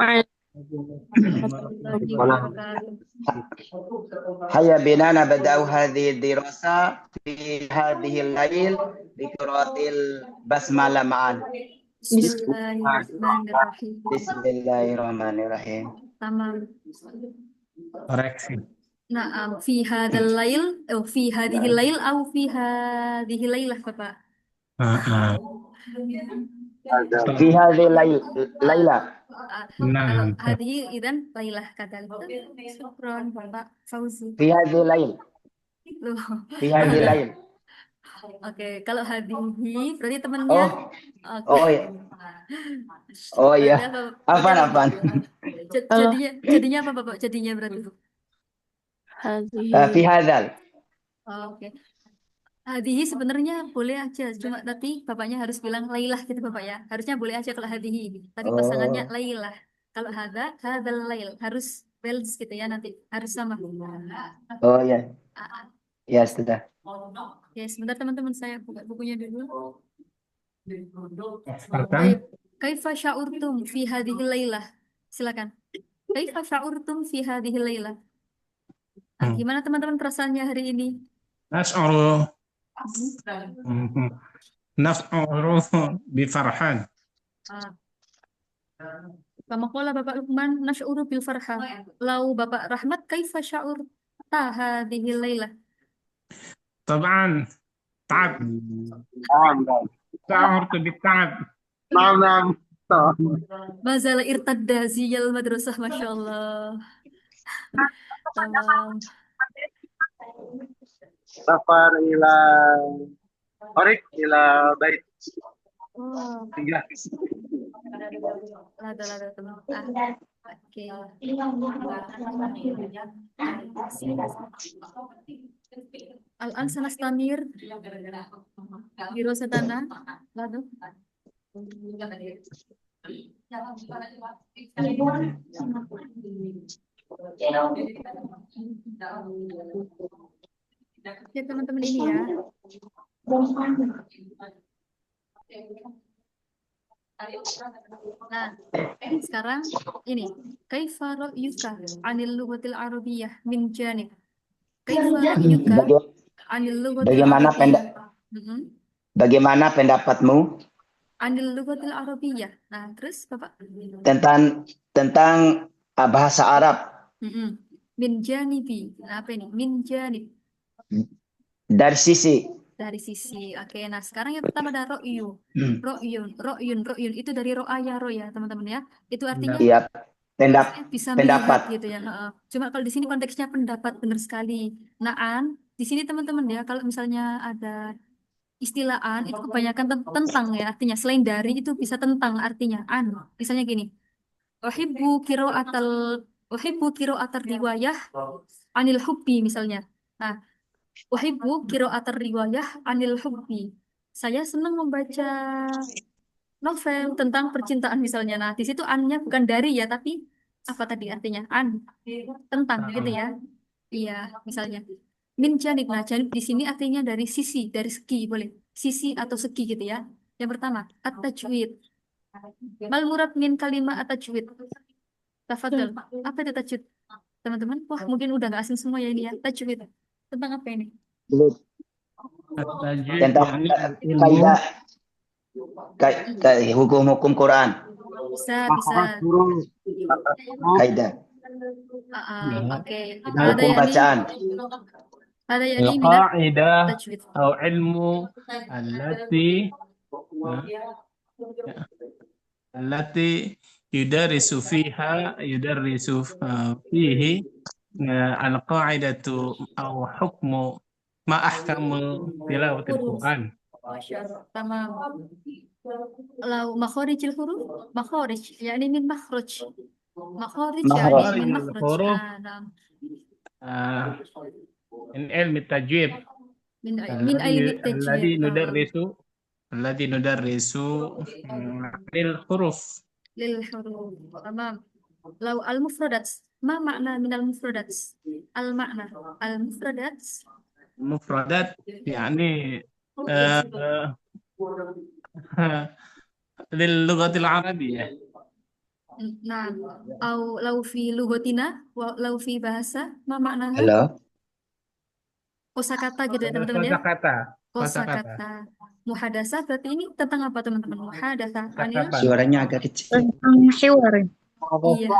warahmatullahi wabarakatuh. هيا بنا نبدأ هذه الدراسة في هذه الليل بقراءة البسملة معا. Bismillahirrahmanirrahim. بسم الله الرحمن الرحيم. Tamam. Koreksi. Nah, fi hadzal lail, fi hadhil lail atau fi hadhil lailah, Bapak? في هذه الليلة. Kalau Nah, hadhi idan lailah kata Syukron, Bapak Fauzi. في هذه الليل. Loh. في هذه الليل. Oke, kalau hadhihi berarti temannya. Oh, Oke. oh ya, oh Berarti ya. apa? Afan, Berarti apa, afan. Bapak? Jadinya apa, Bapak? Jadinya berarti. في هذا. Oke. Hadihi sebenarnya boleh aja, cuma tapi bapaknya harus bilang lailah gitu Bapak ya. Harusnya boleh aja kalau hadihi, tapi pasangannya Oh, lailah. Kalau hadal lail harus balance gitu ya nanti harus sama. oh ya, ya sudah. Ya, sebentar teman-teman saya buka bukunya dulu. hafalkan. Baik. Kaifa sya'urtum fi hadhihi lailah? Silakan. Kaifa sya'urtum fi hadhihi lailah? Gimana teman-teman perasaannya hari ini? Nash'uru nash'uru bifarhan. Kama qala Bapak Lukman nasy'uru bil farha. Lau Bapak Rahmat kaifa sya'ur ta hadhihi lailah? طبعا تعب. شعرت بالتعب. Mazala irtadda ziyal madrasah, Masya Allah. Tamam. سفر إلى طريق إلى بيت Oh, tiga. lada teman. Oke. Al-an sanastamir dirosatana. Lalu. Ya teman-teman ini ya. Nah, sekarang ini kaifa ra'yuka 'anil lughatil arabiyyah min janib. Kaifa ra'yuka 'anil lughatil Bagaimana arabiyyah? bagaimana pendapatmu 'Anil lughatil arabiyyah. Nah, terus Bapak tentang bahasa Arab min janibi. Nah, apa ini? Min janib. dari sisi. Oke, nah sekarang yang pertama ada ro'yu. Ro'yun itu dari ro'aya ya teman-teman ya. Itu artinya Iya, bisa pendapat. melihat gitu ya. Cuma kalau di sini konteksnya pendapat, benar sekali. Na'an, di sini teman-teman ya, kalau misalnya ada istilah an itu kebanyakan tentang ya, artinya selain dari itu bisa tentang artinya an. Misalnya gini. Uhibbu qira'atar riwayah anil hubbi misalnya. Nah, uhibbu qira'atar riwayah anil hubbi. Saya senang membaca novel tentang percintaan misalnya. Nah, di situ annya bukan dari ya, tapi apa tadi artinya? An, tentang gitu ya. Iya, misalnya. Min janib. Nah, janib di sini artinya dari sisi, dari segi boleh. Sisi atau segi gitu ya. Yang pertama, at-tajwid. Mal murad min kalimat at-tajwid. Tafadhol. Apa itu tajwid? Teman-teman, wah mungkin udah nggak asing semua ya ini ya. Tajwid. Tentang apa ini? At-tajwid Tentang ilmu hukum-hukum Quran. Bisa. Kaidah. Oke. Hukum bacaan. Ada yani minat القاعدة tajwid. أو علم التي يدرس فيه القاعدة أو حكم ما أحكم تلاوة القرآن. Masya Allah. Tamam. Lau makhorijil huruf, makhrij, yani min makhraj. Makhrij yani min makhraj. من علم التجويد Min ilmi tajwid. الذي ندرس للحروف. Lil-huruf. Tamam. Lau al-mufradat. Ma makna min al-mufradat? Al-makna. Al-mufradat. المفردات يعني للغة العربية. Nah, au lau fi lugotina, lau fi bahasa, ma maknaha? Halo. Kosakata gitu ya teman-teman ya. Kosakata. Kosakata. Kosakata. Muhadasa berarti ini tentang apa teman-teman? Muhadasa anil Percakapan. Suaranya agak kecil. Tentang hiwar. iya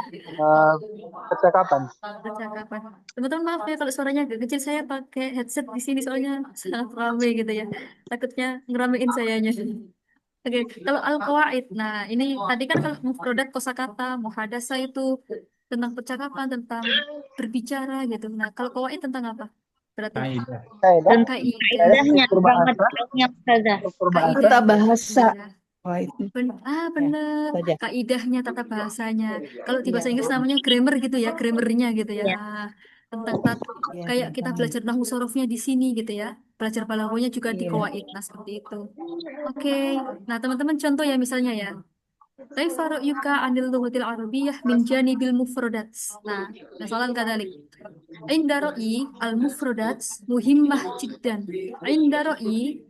Percakapan. percakapan. Teman-teman maaf ya kalau suaranya agak kecil, saya pakai headset di sini soalnya sangat ramai gitu ya. Takutnya ngeramein sayanya. Oke, kalau al-qawaid. Nah, ini tadi kan kalau mufradat kosakata, muhadasa itu tentang percakapan, tentang berbicara gitu. Nah, kalau qawaid tentang apa? Berarti Kaidah. Tentang kaidah, kaidahnya gramatikalnya Ustazah. kaidah. Tata bahasa. Iya. Wah, itu Bener. saja. Kaidahnya, tata bahasanya. Kalau di bahasa Inggris namanya grammar gitu ya, grammarnya gitu ya. Ya. Tentang Ya, kayak kita tentang belajar nahwu sorofnya di sini gitu ya. Belajar balaghahnya juga di iya. qawaid. Nah, seperti itu. Oke. Nah, teman-teman contoh ya misalnya ya. Kaifa ra'yuka 'anil lughatil arabiyyah min janibil mufradats. Nah, masalan kadalik. Inda ra'yi al-mufradats muhimmah jiddan. Inda ra'yi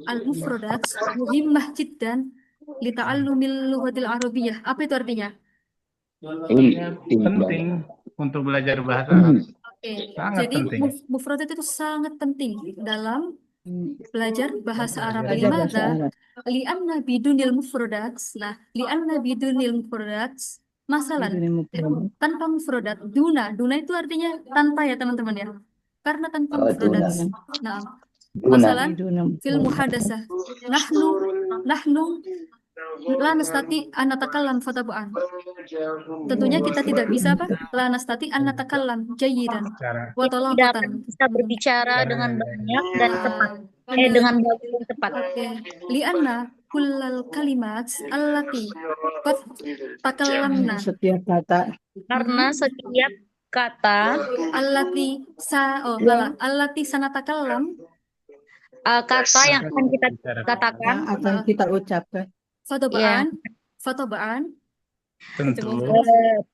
al-mufradats muhimmah jiddan li ta'allumil lughatil arabiyyah. Apa itu artinya? Ya, penting untuk belajar bahasa Arab. Oke. Sangat Jadi penting. mufradat itu sangat penting dalam belajar bahasa Arab. Belajar bahasa Limada? Arab. Li'anna bidunil mufradats. Nah, li'anna bidunil mufradats. Masalan, Bidunil mufradat. tanpa mufradat, duna itu artinya tanpa ya teman-teman ya. Karena tanpa Oh, mufradat. Duna. Nah, Duna. masalan Bidunil fil mufradat. muhadasah. Nahnu la nastati an natakallam fatabu'an. Tentunya kita tidak bisa apa? La nastati an natakallam jayyidan Cara wa Kita tidak talaqatan. akan bisa berbicara dengan banyak dan tepat. Benar. Dengan baik dan tepat. Oke. Lianna kullal kalimat allati qad takallamna Setiap kata Karena setiap kata allati sanatakallam kata yang akan kita bicara. katakan yang akan kita ucapkan ya fatobaan Tentu.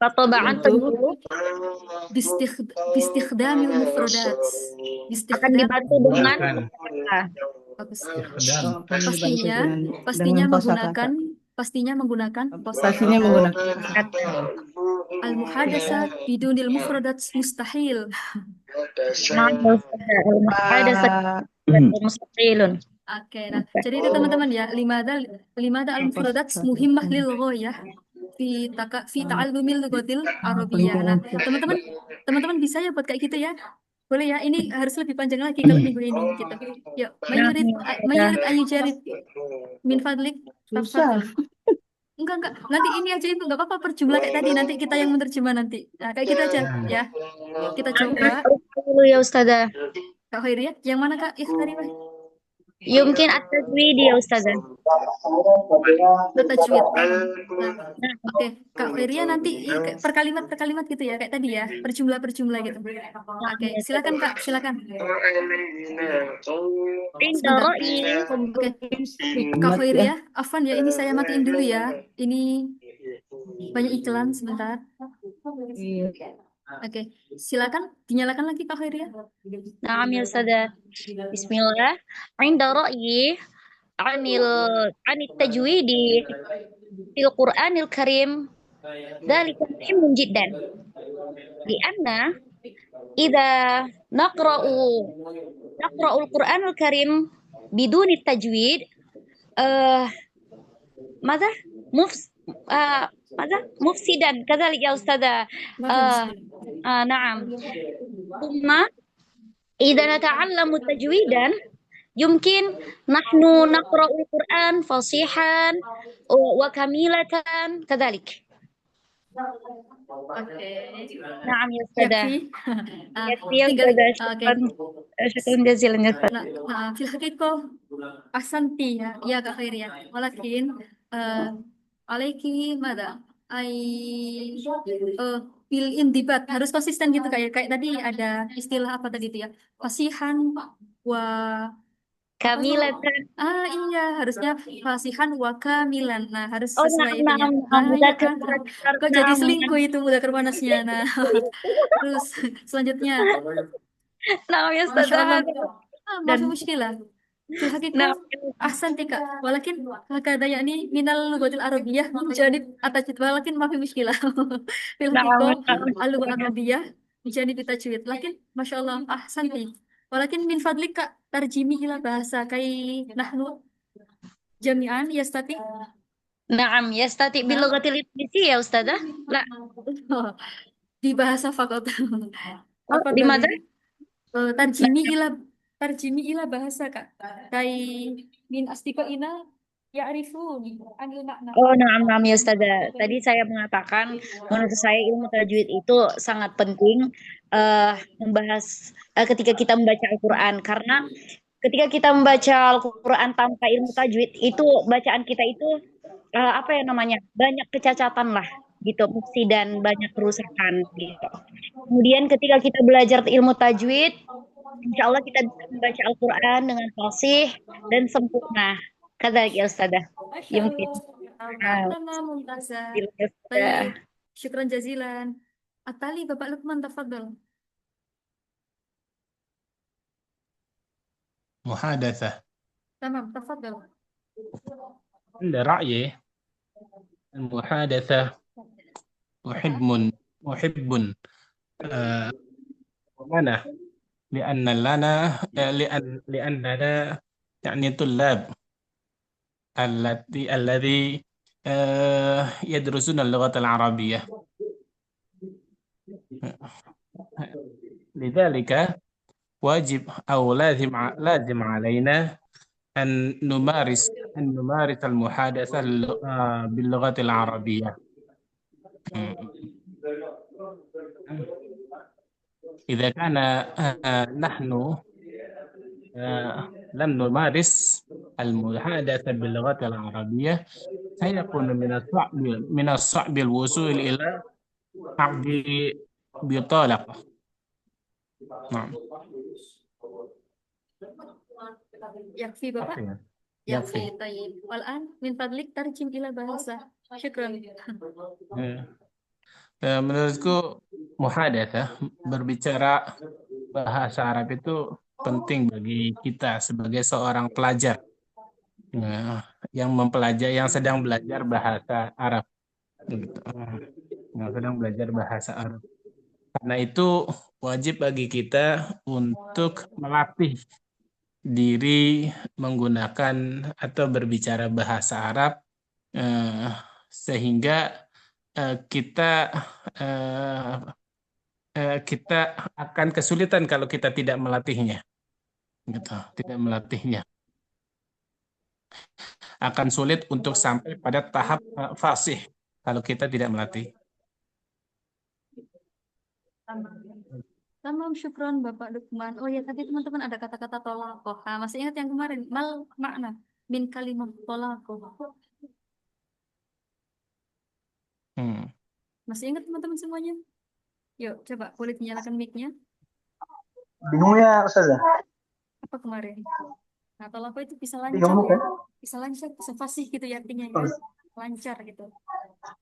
pertobaan tentu bistikhdamil mufradat akan dibantu dengan Menggunakan kata. bagus. istiqdam. akan dibantu Pastinya dengan kosakata. menggunakan Pastinya menggunakan Kata. al-muhadasa bidunil mufradat mustahil. Nah, ada mustahilun. Oke, nah jadi itu teman-teman ya, limada al-mufradat muhimmah lil ghayah fi ta'allumil lughatil arabiyyah. Nah, teman-teman bisa ya buat kayak gitu ya. Boleh ya, ini harus lebih panjang lagi kalau minggu ini gitu. Yuk, mayurid ayujarid min fadlik. susah. Enggak. Nanti ini aja itu enggak apa-apa perjumlah kayak tadi. Nanti kita yang menerjemah nanti. Nah, kayak gitu aja ya. Kita coba. Dulu ya Ustazah. Kak Khairiyah, yang mana Kak Ikhtari? Yumkin at-tajwid ya Ustazah. Tajwid. Nah, oke. Kak Khairiyah nanti per kalimat gitu ya, kayak tadi ya, per jumlah gitu. Oke, silakan Kak, silakan. Inda ra'yi. Oke. Kak Khairiyah, Afwan ya, ini saya matiin dulu ya. Ini banyak iklan sebentar. Iya. Oke, silakan dinyalakan lagi Kak Khairiyah. Naam ya Ustazah. Bismillah. Inda ra'yi anit tajwidi fil Qur'anil Karim dzalika muhimun jiddan. Lianna idza naqra'ul Qur'anul Karim biduni tajwid ماذا مفسدا كذلك يا أستاذة نعم ثم إذا نتعلم تجويدا يمكن نحن نقرأ القرآن فصيحا وكاملة كذلك. نعم يا أستاذة. يكفي يا أستاذة. شكرا جزيلا يا أستاذة. Nah, fil haqiqah ahsanti ya Kak Khairiyah. Walakin alaiki mada bil indibat harus konsisten gitu kayak tadi ada istilah apa tadi itu ya, fasihan wa kamilatan. Iya, harusnya fasihan wa kamilan. Nah, harus sesuai itunya. Iya kan? Kok jadi selingkuh itu mudzakkar panasnya. Nah, terus selanjutnya. Nah, ya Masya Allah. Ustazah. Maaf muskilah. Fil Nah, haqiqah ahsanti Kak. Walakin hakada yakni minal lughatil arabiyyah janib atajwid walakin ma fi mushkilah. Fil nah, haqiqah nah, al-lughah arabiyyah janib tajwid. Lakin masyaallah ahsanti. Walakin min fadlik Kak tarjimi ila bahasa kai nahnu jami'an yastati. Naam, yastati bil Nah, lughatil Indonesia ya Ustazah? La, di bahasa fakot. oh, Apa di dulu? mana? Tarjimi ila bahasa Kak. Kai min astika ina ya'rifun anil makna. Oh, naam, naam ya Ustazah. Tadi saya mengatakan, menurut saya ilmu tajwid itu sangat penting membahas ketika kita membaca Al-Quran. Karena ketika kita membaca Al-Quran tanpa ilmu tajwid, itu bacaan kita itu apa ya namanya, banyak kecacatan lah gitu, mufsi dan banyak kerusakan gitu. Kemudian ketika kita belajar ilmu tajwid, insya Allah kita bisa membaca Al-Quran dengan fasih dan sempurna. Kata ya Ustazah. Masya Ya mungkin. Allah. Nah, Tamam, mumtazah. gitu ya, Ustazah. Baik, syukran jazilan. Atali, Bapak Lukman, tafadhol. محادثة. Tamam, tafadhol. عند رأيي المحادثة محب محب لنا لأننا يعني طلاب الذي يدرسون اللغة العربية، لذلك واجب أو لازم علينا أن نمارس المحادثة باللغة العربية. إذا كان نحن لم نمارس المحادثة باللغة العربية سيكون من الصعب الوصول إلى عقد بطالق. نعم. Yakfi, Bapak? Oke. Yakfi, tayyib. Wal'an, min fadlik tarjim ila bahasa. Syukran. Menurutku muhadatsah berbicara bahasa Arab itu penting bagi kita sebagai seorang pelajar yang sedang belajar bahasa Arab. Gitu. Yang sedang belajar bahasa Arab. Karena itu wajib bagi kita untuk melatih diri menggunakan atau berbicara bahasa Arab sehingga kita akan kesulitan kalau kita tidak melatihnya, gitu. Tidak melatihnya akan sulit untuk sampai pada tahap fasih kalau kita tidak melatih. Tamam, syukron Bapak Lukman. Oh ya, tadi teman-teman ada kata-kata tolakoh. Nah, masih ingat yang kemarin? Mal makna min kalimat tolakoh. Masih ingat teman-teman semuanya? Yuk, coba boleh dinyalakan mic-nya. Bingung ya Ustazah? Apa kemarin? Nah, tolakoh itu bisa Bingung lancar ya. kan? Bisa lancar, bisa fasih gitu ya artinya ya. Lancar gitu.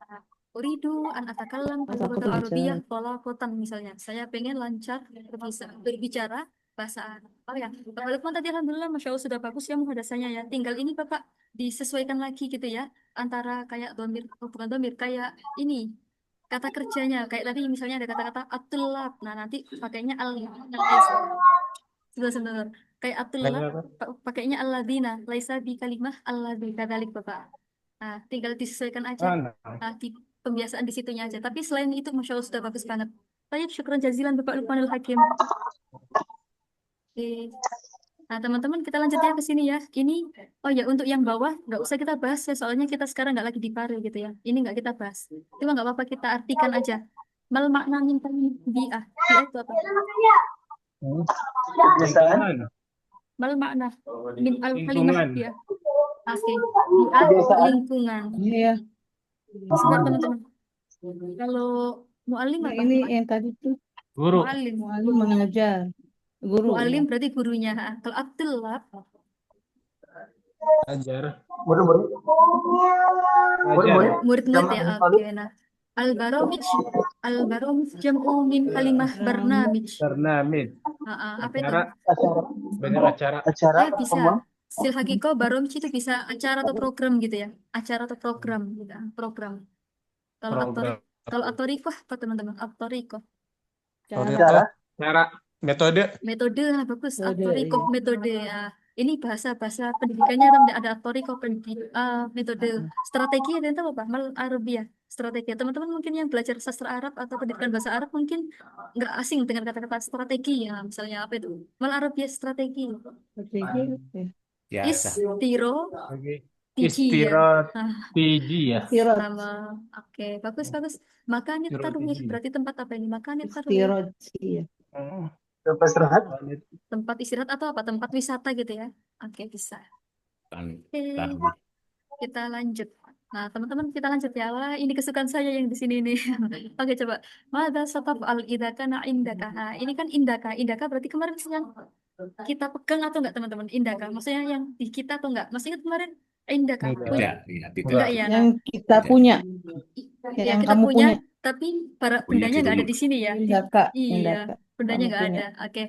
Nah, uridu an atakallam al-lughatal arabiyyah tolaqatan misalnya. Saya pengen lancar bisa berbicara bahasa Arab. Oh ya, Bapak Lukman tadi alhamdulillah Masya Allah sudah bagus ya muhadasanya ya. Tinggal ini Bapak disesuaikan lagi gitu ya antara kayak domir, oh bukan domir, kayak ini kata kerjanya. Kayak tadi misalnya ada kata-kata atulab. Nah, nanti pakainya al sebentar. Kayak atulab pakainya alladzina laisa bi kalimah alladzi kadzalik Bapak. Nah, tinggal disesuaikan aja. Nah, di pembiasaan di situnya aja. Tapi selain itu, Masya Allah sudah bagus banget. Baik, syukran jazilan Bapak Lukmanul Hakim. Oke. Nah, teman-teman kita lanjut ya ke sini ya. Ini, oh ya, untuk yang bawah, nggak usah kita bahas ya, soalnya kita sekarang nggak lagi di pare gitu ya. Ini nggak kita bahas. Cuma nggak apa-apa kita artikan aja. Mal makna min bi'ah. Bi'ah itu apa? Kebiasaan. Mal makna min al-kalimah Lingkungan. bi'ah. Oke. Bi'ah lingkungan. Iya. Sebentar teman-teman. Kalau mu'alim Nah, apa? ini yang tadi tuh Guru. Mu'alim. mualim mengajar. Guru. Mu'alim Ya. berarti gurunya. Kalau Abdullah, Ajar. Murid-murid. Murid-murid. murid-murid ya. Jamaah Oke, nah. Al-baromij. Al-baromij jam'u min kalimah barnamij. Barnamij. Apa itu? Acara. Acara. Banyak acara. Acara. Ya, bisa. Apa? Fil hakiko baromji itu bisa acara atau program gitu ya. Acara atau program gitu. Program. Kalau aktori, program kalau aktoriko apa teman-teman? Aktoriko. Cara. Toriko, cara, metode. Metode lah bagus. Metode, Aktoriko iya. metode. Ah, ini bahasa pendidikannya ada aktoriko metode strategi ada yang tahu apa? Mal Arabia strategi. Teman-teman mungkin yang belajar sastra Arab atau pendidikan bahasa Arab mungkin nggak asing dengan kata-kata strategi ya. Misalnya apa itu? Mal Arabia strategi. Strategi apa ya? Biasa. Istiro Oke. tiji ya. Istirahat Nah, tiji ya. Istirahat. sama oke bagus bagus. Makanit Istirahat tarwih tiji. berarti tempat apa ini? Makanit tarwih. Istirahat sih ya. Oh, Tempat istirahat. Tempat istirahat atau apa? Tempat wisata gitu ya. Oke, bisa. Kan Oke, tahu. kita lanjut. Nah, teman-teman kita lanjut ya. Wah, ini kesukaan saya yang di sini nih. Oke, coba. Mada sataf al idaka na indaka. Nah, ini kan indaka. Indaka berarti kemarin yang kita pegang atau enggak, teman-teman? Indaka. Maksudnya yang di kita atau enggak? Masih ingat kemarin indaka enggak. punya? Tidak, ya, tidak. Enggak ya. Nah, Yang kita Tidak. punya, ya yang kita kamu punya, punya. tapi para Punya bendanya di enggak ada rumah. di sini ya. Indaka, Iya, indaka. bendanya Kamu nggak punya. ada. Oke.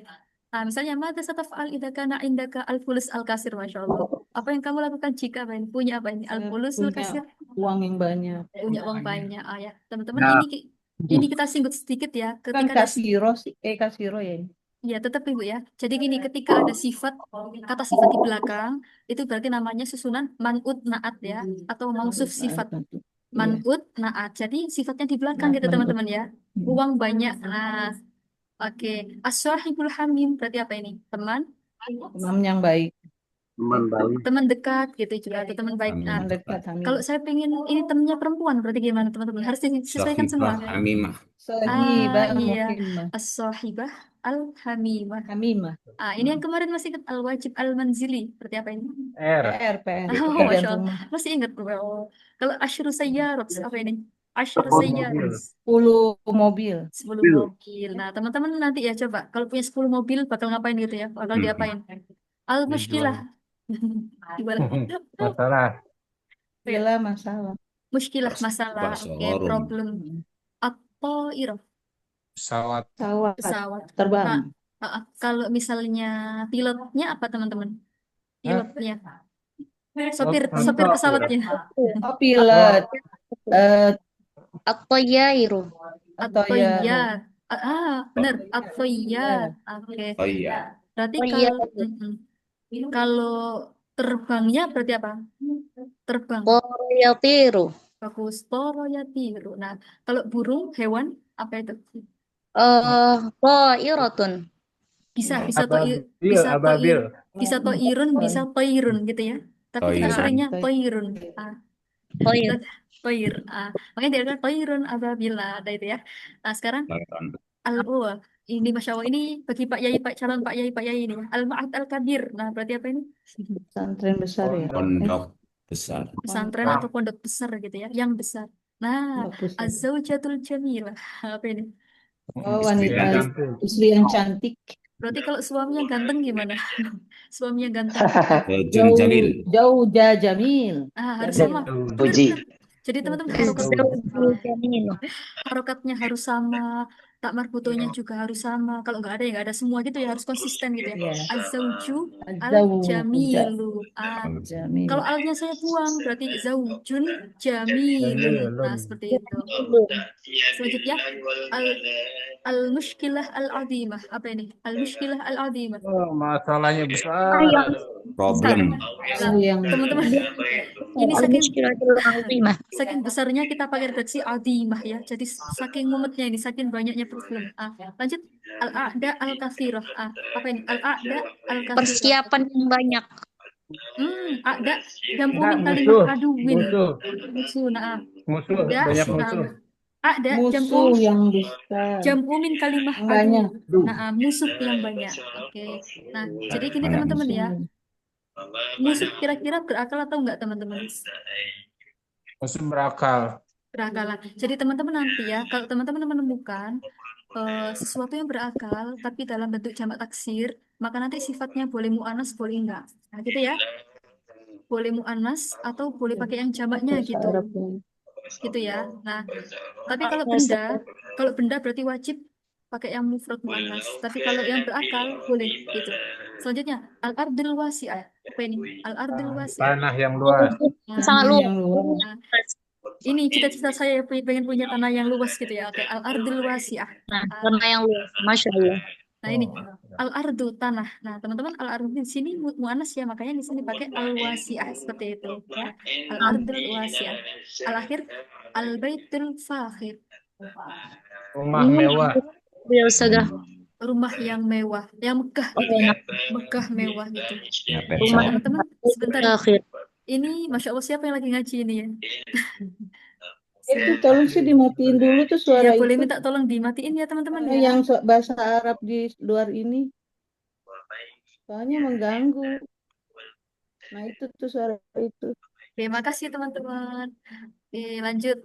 Nah, misalnya mata sataf al idaka na indaka al fulus al kasir, masya Allah. Apa yang kamu lakukan jika apa ini? Punya apa ini? Al Saya fulus al punya kasir, uang yang banyak. punya uang banyak. Ah ya, teman-teman Nah, ini kita singgung sedikit ya. Kan Ketika ada kasiro sih, kasiro ya ini. ya tetap ibu ya. Jadi gini, ketika ada sifat kata sifat di belakang itu berarti namanya susunan man'ut naat ya, atau mausuf sifat. Iya. Man'ut naat. Jadi sifatnya di belakang Nah, gitu man'ut. teman-teman ya. Uang banyak. Nah, oke. As-sahibul hamim berarti apa ini? Teman Teman yang baik, Teman baik. teman dekat gitu juga atau teman baik. Amin. Nah, teman dekat, amin. kalau saya pengen ini temennya perempuan berarti gimana teman-teman? Harus disesuaikan semua. Sahibah Hamimah. Sahibah Iya, muhimah, as-sahibah al-hamimah. hamimah, Ini yang kemarin masih ingat al-wajib al-manzili berarti apa ini? R. PR, Oh, pekerjaan Masya Allah. rumah. Masih ingat bro. Kalau asyru sayyarat apa ini? Asyru Mobil. sayyarat 10 mobil. 10 mobil. Nah, teman-teman nanti ya coba kalau punya 10 mobil bakal ngapain gitu ya? Bakal diapain? Al-mushkilah. Gimana? Masalah. Gila masalah. Muskilah masalah, oke, Basorun. problem. Atau iroh Pesawat. pesawat. Terbang. Kalau misalnya pilotnya apa teman-teman? Pilotnya, sopir Contoh. pesawatnya. Oh, pilot. At-tayyairu. Atau ya At-tayyar. Benar, at-tayyar. Oke. Oh iya. Berarti Tayyar. kalau terbangnya berarti apa? Terbang. Tayatiru. Bagus. Toroyatiru. Nah, kalau burung hewan apa itu? Tairatun. Bisa Ababil. bisa Ababil. bisa toirun, bisa toirun gitu ya. Tapi kita Toirun. seringnya toirun. Toir. Toir. Makanya dia kan toirun ababila ada itu ya. Nah, sekarang al-uwa. Ini Masya Allah, ini bagi Pak Yai, calon Pak Yai ini. Al-Ma'ad al-Kabir. Nah, berarti apa ini? pesantren besar ya. Pondok besar. Pesantren atau pondok besar gitu ya. Yang besar. Nah, Pondok besar. Az-zawjatul jamilah. Apa ini? Oh, Istri wanita yang istri yang cantik. Berarti kalau suaminya ganteng gimana? Suaminya ganteng. Rajul Jalil. Jauh jamil. Harus Jamil. sama. Puji. Jadi teman-teman Az-zawjul jamil. harokatnya harus sama, tak marbutonya juga harus sama. Kalau nggak ada ya nggak ada semua gitu ya, harus konsisten gitu ya. Iya. Az-zawju Az-zawju al-jamilu. jamil. Kalau alnya saya buang berarti zaujun jamilun. Nah, seperti itu. Selanjutnya al-mushkilah al-azimah. Apa ini? Al-mushkilah al-azimah. Oh, masalahnya besar. Problem. Nah, yang teman-teman, ini saking Al-mushkilatul azimah. saking besarnya kita pakai redaksi adimah ya. Jadi saking mumetnya ini, saking banyaknya problem. Lanjut al-a'da al-kathirah. Apa ini? Al-a'da al-kathirah. Persiapan yang banyak. Ada jampu Nah, min musuh. kalimat aduwin. Musuh. Musuh. Nah, Musuh. ada Banyak musuh. ada jampu musuh yang besar. jampu min kalimah Banyak. adu. Nah, musuh yang banyak. Oke. Nah, jadi gini Banyak teman-teman ya. Musuh. Musuh kira-kira berakal atau enggak teman-teman? Musuh berakal. Berakal. Jadi teman-teman nanti ya, kalau teman-teman menemukan sesuatu yang berakal tapi dalam bentuk jamak taksir, maka nanti sifatnya boleh mu'anas boleh enggak. Nah, gitu ya. Boleh mu'anas atau boleh pakai yang jamaknya Bahasa gitu. Arabnya. Gitu ya. Nah, tapi kalau benda berarti wajib pakai yang mufrad mu'annas. Tapi kalau yang berakal boleh gitu. Selanjutnya, al-ardul wasi'ah. Apa ini? Al-ardul wasi'ah. Tanah yang luas. Nah, Sangat luas. Yang luas. nah, ini cita-cita saya pengen punya tanah yang luas gitu ya. Oke, al-ardul wasi'ah. Nah, Ah, tanah yang luas. Masya Allah. Nah, ini Oh, al-ardu tanah. Nah, teman-teman al-ardu di sini muannas ya, makanya di sini pakai al-wasi'ah seperti itu ya. Al-ardul wasi'ah. Al-akhir al-baitul fakhir. rumah mewah. Ya Ustazah. Rumah yang mewah, yang megah Oh, gitu ya. enak. Megah mewah gitu. Ya, Nah, Rumah besok. teman-teman, sebentar. akhir. Ini Masya Allah siapa yang lagi ngaji ini ya? Itu tolong sih dimatiin dulu tuh Ya, suara boleh itu. minta tolong dimatiin ya teman-teman ya. Yang bahasa Arab di luar ini. Soalnya mengganggu. Nah itu tuh suara itu. Terima kasih teman-teman. Oke, lanjut.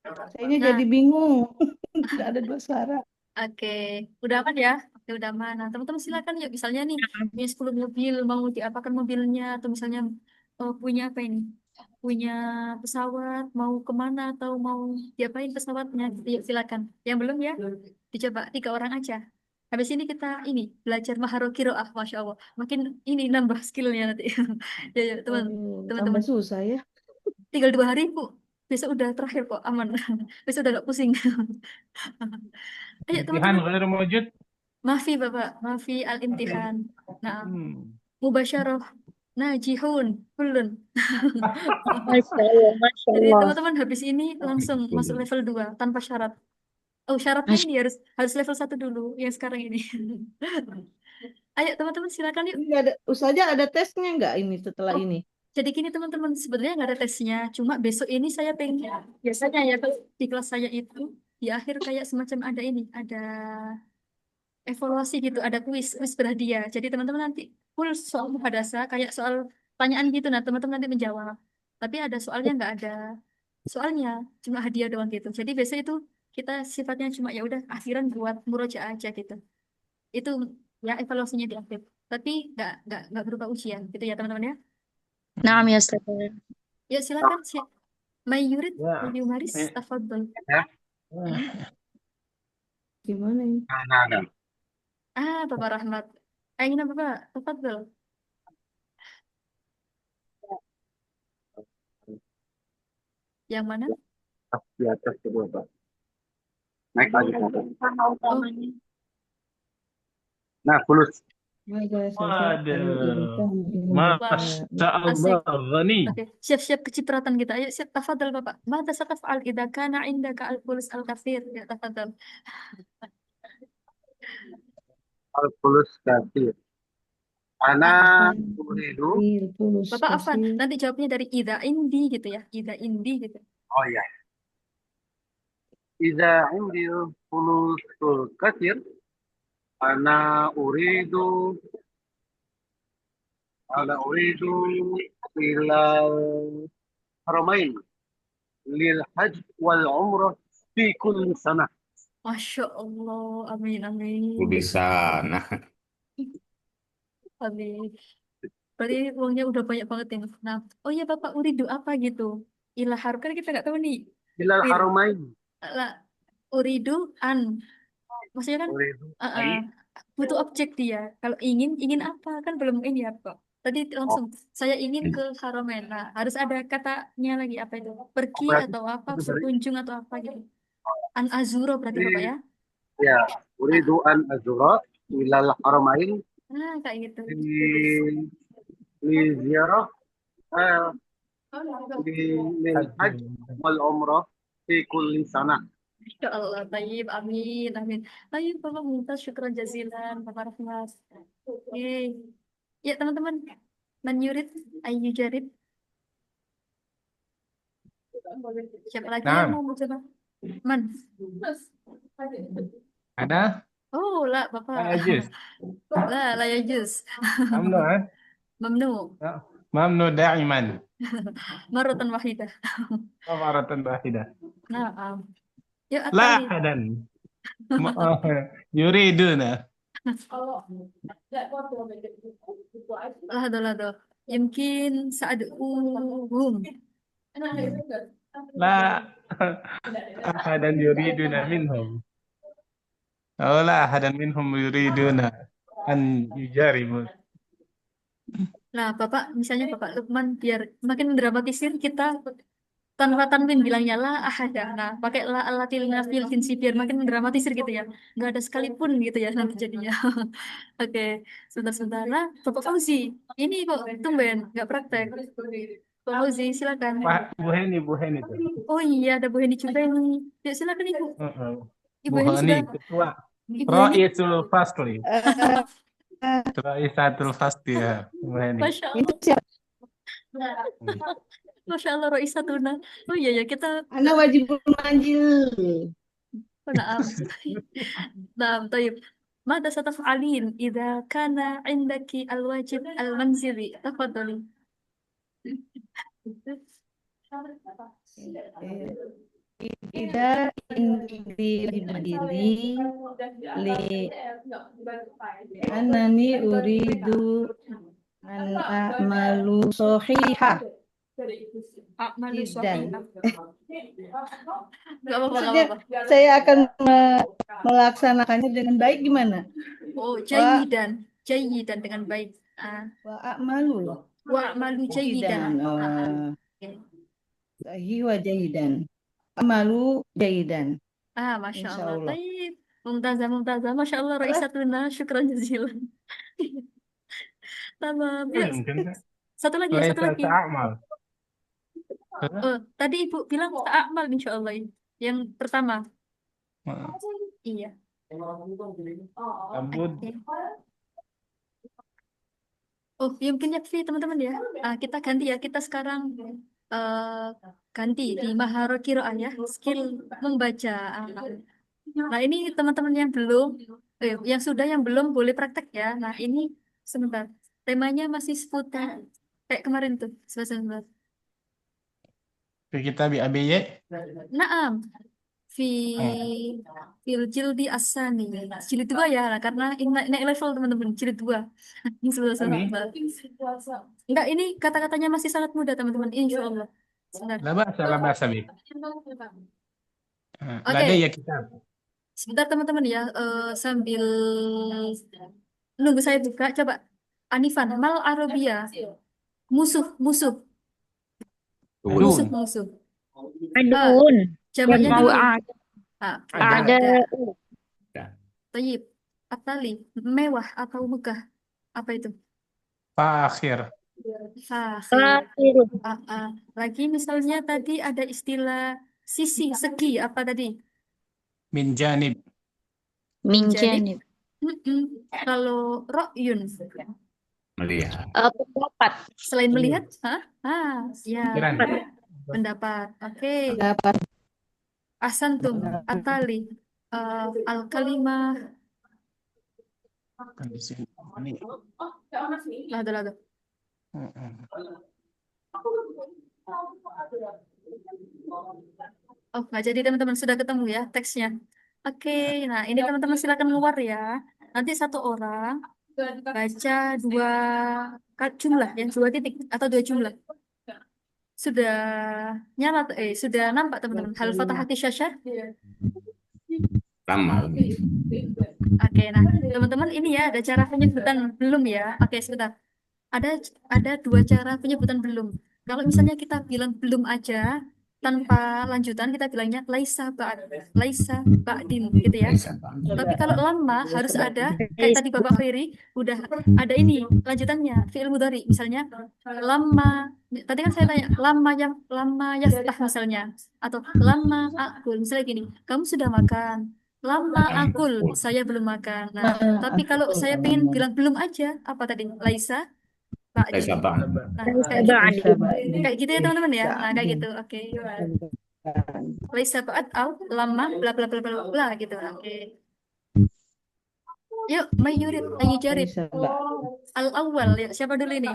Sayanya Nah, jadi bingung. Nggak ada dua suara. oke, udah aman ya? Oke, udah aman. Nah, teman-teman silakan yuk. Misalnya nih, punya 10 mobil, mau diapakan mobilnya, atau misalnya punya apa ini? Punya pesawat, mau kemana, atau mau diapain pesawatnya? Yuk, silakan. Yang belum ya, dicoba 3 orang aja. Habis ini kita ini belajar maharo kiroah, Masya Allah. Makin ini nambah skillnya nanti. Ya, ya, teman-teman. Tambah susah ya. Tinggal 2 hari, Bu. Besok udah terakhir kok, aman. Besok udah gak pusing. Ayo, Imtihan teman-teman. ghairu mawjud. Maafi Bapak, maafi al-imtihan. Nah, Hmm. mubasyarah, najihun, kulun. Masya Allah. Masya Jadi Allah. teman-teman habis ini langsung masuk level 2 tanpa syarat. Oh, syaratnya Masya ini harus harus level 1 dulu yang sekarang ini. Ayo teman-teman silakan yuk. Ini ada, Ustazah ada tesnya nggak ini setelah Oh, ini? jadi gini teman-teman, sebenarnya nggak ada tesnya. Cuma besok ini saya pengen, biasanya ya kalau di kelas saya itu, di akhir kayak semacam ada ini, ada evaluasi gitu, ada kuis berhadiah. Jadi teman-teman nanti full soal muhadasa, kayak soal tanyaan gitu. Nah, teman-teman nanti menjawab. Tapi ada soalnya nggak ada soalnya, cuma hadiah doang gitu. Jadi biasa itu kita sifatnya cuma ya udah akhiran buat murojaah aja gitu. Itu ya evaluasinya di akhir. Tapi nggak berupa ujian gitu ya teman-teman ya. Naam ya Ustazah. Ya silakan sih. Mayurid, Ya. Mayumaris, Eh, tafadhol. Ya. Gimana ini? Nah. Bapak Rahmat. Ayo Bapak, tafadhol. Yang mana? Di atas kedua, Pak. Naik lagi ke atas. Oh, Nah, fulus. Waduh. Masya asik. Allah, Ghani. Oke, siap-siap kecipratan kita. Ayo, siap. Tafadhal, Bapak. Mada sataf'al idza kana indaka al-fulus al-katsir. Ya, tafadhal. Al-fulus kasir. Ana uridu. Bapak Afan, nanti jawabnya dari idza indi gitu ya. Idza indi gitu. Oh iya. Iza indi fulusul kasir. Ana uridu. Ana uridu ilal haramain. Lil hajj wal umrah fi kulli sana. Masya Allah. Amin, amin. Bisa. Nah, Amin. Berarti uangnya udah banyak banget ya. Nah, oh iya Bapak, uridu apa gitu? Ilahar, kan kita nggak tahu nih. Ilal Wir, haramain. lah, uridu an. Maksudnya kan Uridu uh, uh, ai. butuh objek dia. Kalau ingin apa kan belum ini ya kok. Tadi Oh, langsung saya ingin ke Haromen. Nah, harus ada katanya lagi apa itu? Pergi berarti atau apa? itu dari Berkunjung atau apa gitu. An azuro berarti Bapak ya? ya, Ah, uridu an azura ilal haramain kayak gitu. li ziarah eh, li lil hajj wal umrah fi kulli sana. Insya Allah, tayyib, amin, amin. Tayyib, Bapak Mumtaz, syukran jazilan, Bapak Rahmat. Oke. Ya, teman-teman. Man yurid, ayu jarid. Siapa lagi yang Nah, mau coba? Man. ada? Oh, lah, Bapak. Ajus. Lah ya juz. Mamnu, eh? Mamnu. Mamnu da'iman. Maratan wahidah. Maratan wahidah. Nah, yuk, La Atali. hadan. Yuriduna. Lahdo. Yumkin sa'aduhum. La ahadan yuriduna minhum. Oh, la ahadan minhum yuriduna. an yujaribu. Nah, Bapak, misalnya Bapak Lukman, biar makin mendramatisir, kita tanpa tanwin bilangnya la ahada. Nah, pakai la alatil nafil jinsi biar makin mendramatisir gitu ya. Nggak ada sekalipun gitu ya nanti jadinya. Oke, sebentar-sebentar. Nah, Bapak Fauzi, ini kok tumben, nggak praktek. Bapak Fauzi, silakan. Pak Bu Heni tuh. Oh iya, ada Bu Heni juga ini. Yuk, silakan Ibu. Heeh. Ibu Bu Heni Heni sudah. ketua Ibu Heni, Raisul Fasli. Eh, Raisatul Fasli ya, Bu Heni. Masya itu Allah. siapa? Hmm. Masya Allah, Roisatuna. Oh iya ya, kita. Anak wajib manggil. Oh, naam. Naam, طيب. ماذا ستفعلين إذا كان عندك الواجب المنزلي؟ تفضلي. Tidak ini berdiri li anani uridu an a'malu sohihah A'malu jiddan. Gak apa-apa, gak Maksudnya apa-apa. saya akan melaksanakannya dengan baik gimana? Oh, Wa jayidan. Jayidan dengan baik. wa a'malu Wa'malu jayidan. jayidan. Sahih wa jayidan. Amalu jayidan. Masya Insya Allah. Allah. Taib. Mumtazah, Mumtazah. Masya Allah, Roisatuna. Syukran jazilan. Tamam. Ya, Mungkin satu lagi, satu laisa lagi. ta'amal. Tadi Ibu bilang ta'amal insya Allah. Yang pertama. Heeh. Iya. Abud Oke. Oh, ya mungkin yakfi teman-teman ya. Kita ganti ya. Kita sekarang ganti di maharo kiroah ya. Skill membaca. Nah, ini teman-teman yang belum, yang sudah, yang belum boleh praktek ya. Nah, ini sebentar. Temanya masih seputar kayak kemarin tuh. Sebentar. fi kitab ABY. Naam. Fi fil jildi asani. Jilid 2 ya. Nah, karena ini naik level teman-teman. Jilid 2. Ini sebentar. Enggak, ini kata-katanya masih sangat mudah teman-teman. Insya Allah. Sebentar. La bahasa bi. Oke. Ladayya kitab. Sebentar teman-teman ya, sambil nunggu saya buka, coba Anifan, mal Arabia, musuh, musuh, musuh, Adun. musuh. Adun. Jamaknya Mau dulu. Ada. ada Tayyib, atali, mewah atau megah, apa itu? Fakhir. Fakhir. akhir Lagi misalnya tadi ada istilah sisi, segi, apa tadi? Min janib. min Jadi, janib. Kalau ro'yun, Melihat. Pendapat. selain melihat, ya, Pikiran. pendapat. Oke. Dapat Asantum, atali, al-kalimah, Kan di sini. Ini. lado. Heeh. Oh, nggak jadi teman-teman, sudah ketemu ya teksnya. Oke, nah ini teman-teman silakan keluar ya. Nanti satu orang baca dua jumlah, ya, 2 titik atau 2 jumlah. Sudah nyala, sudah nampak teman-teman. Hal fatahati syasyah. Sama. Oke, nah teman-teman ini ya ada cara penyebutan belum ya. Oke, sebentar. Ada 2 cara penyebutan belum. Kalau misalnya kita bilang belum aja tanpa lanjutan, kita bilangnya laisa ba'din gitu ya. Tapi kalau lama harus ada, kayak tadi Bapak Ferry udah ada ini lanjutannya fi'il mudhari, misalnya lama. Tadi kan saya tanya lama yaftah misalnya, atau lama akul, misalnya gini, kamu sudah makan. Lama akul, saya belum makan. Nah, tapi kalau saya pengen bilang belum aja, apa tadi? Laisa ba'din. Laisa ba'din. Nah, Laisa kayak gitu. ba'din. Kayak gitu ya teman-teman ya. Nah, kayak gitu. Oke. Laisa ba'd au lama bla bla bla bla bla gitu. Oke. Yuk, Mayurid, Ayu Jarid. Al-awwal ya. Siapa dulu ini?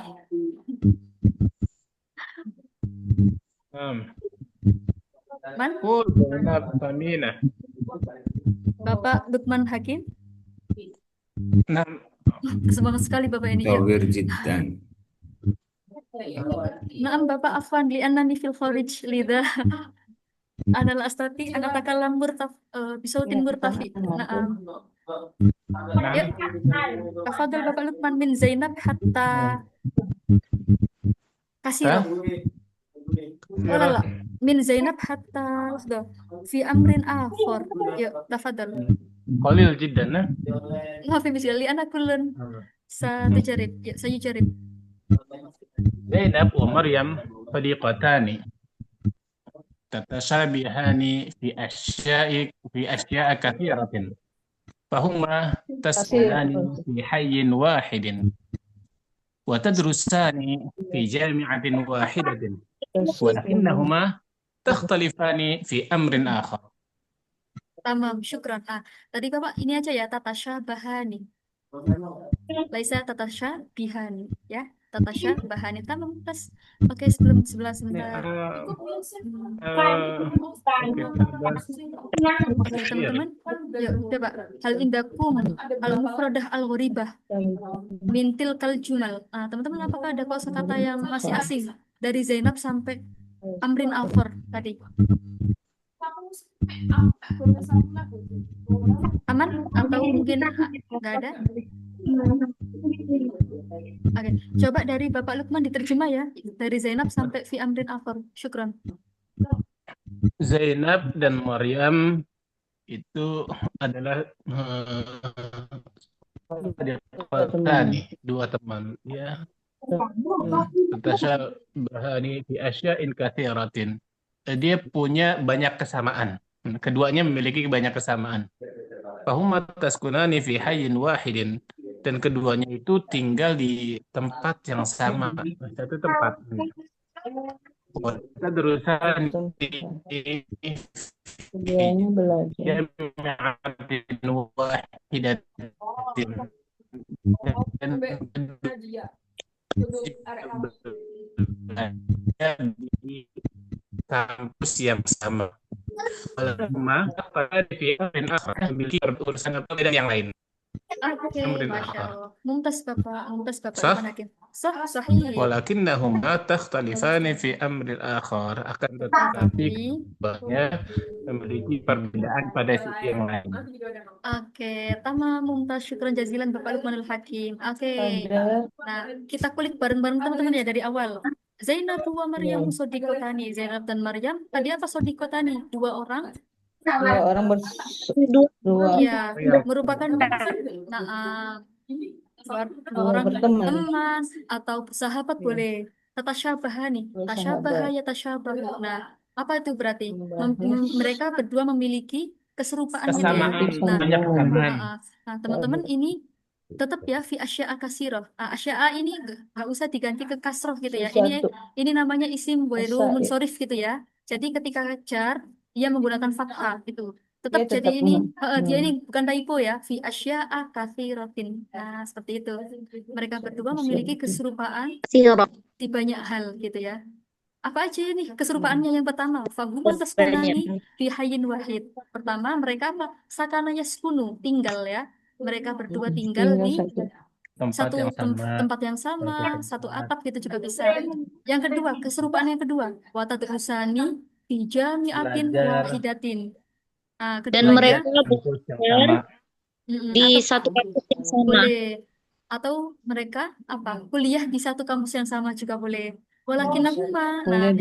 Man? Zainab Tamina. Bapak Lukman Hakim. Nam. Semangat sekali Bapak ini. Yuk. Tawir jiddan. Naam Bapak Afwan li annani fil kharij lidha ana la astati an atakalam bisautin murtafi. Naam. Yuk, tafadhol Bapak Lukman min Zainab hatta kasirah. Oh, la, min Zainab hatta fi amrin akhar. Yuk, tafadhol. قليل جدا. ما في مشكلة لأن كل ستجرب. يا سيجرب. زينب ومريم صديقتان تتشابهان في أشياء كثيرة فهما تسكنان في حي واحد وتدرسان في جامعة واحدة ولكنهما تختلفان في أمر آخر. Tamam, syukran. Tadi Bapak ini aja ya, tatasyabahani. Laisa tatasyabihani, ya. Tatasyabahani. Tamam, terus. Oke, sebelah sebentar. Oke, teman-teman. Yuk, coba. Hal indakum al-mufradah al-ghuribah mintil kal jumal. Teman-teman, apakah ada kosakata yang masih asing dari Zainab sampai Amrin Alfor tadi? Aman atau mungkin nggak ada? Oke, coba dari Bapak Lukman diterjemah ya, dari Zainab sampai fi amrin akhar. Syukran. Zainab dan Maryam itu adalah dua teman ya. Tatasyabahani fi asya'in katsiratin. Dia punya banyak kesamaan. Keduanya memiliki banyak kesamaan. Fahuma taskunani fi hayyin wahidin. Dan keduanya itu tinggal di tempat yang sama, satu tempat. Kita berusaha Keduanya belajar. Di kampus yang sama. Pada memiliki urusan atau beda yang lain. Oke, Masya Allah. Mumtaz Bapak Hakim. Sahih. Walakinnahuma takhtalifani fi amril akhar. Akan tetapi banyak memiliki perbedaan pada sisi yang lain. Oke, tamam Mumtaz, syukran jazilan Bapak Lukmanul Hakim. Oke. Nah, kita kulik bareng-bareng teman-teman ya dari awal. Zainab wa Maryam sodikotani. Zainab dan Maryam tadi apa sodikotani? Dua orang Dua ya, merupakan dua orang teman atau sahabat boleh. Tatasyabahani, tasyabaha ya tasyabahu. Nah, apa itu berarti? Mereka berdua memiliki keserupaan gitu ya. Nah, teman-teman ini tetap ya fi asya'a kasirah. Asya'a ini nggak usah diganti ke kasroh gitu ya. Ini namanya isim ghairu munsorif gitu ya. Jadi ketika jar dia menggunakan fathah itu tetap jadi ini dia ini bukan typo ya, fi asya'a katsiratin. Nah, seperti itu. Mereka berdua memiliki keserupaan di banyak hal gitu ya. Apa aja ini keserupaannya? Yang pertama, fahuma taskunani fi hayyin wahid. Pertama, mereka apa? Sakana yaskunu, tinggal ya. Mereka berdua tinggal di satu tempat yang sama, satu atap gitu juga bisa. Yang kedua, keserupaan yang kedua, watadrusani fi jami'atin wahidatin. Dan mereka belajar di satu kampus yang sama. Boleh. Atau mereka apa? Kuliah di satu kampus yang sama juga boleh. Walakinnahuma, nah,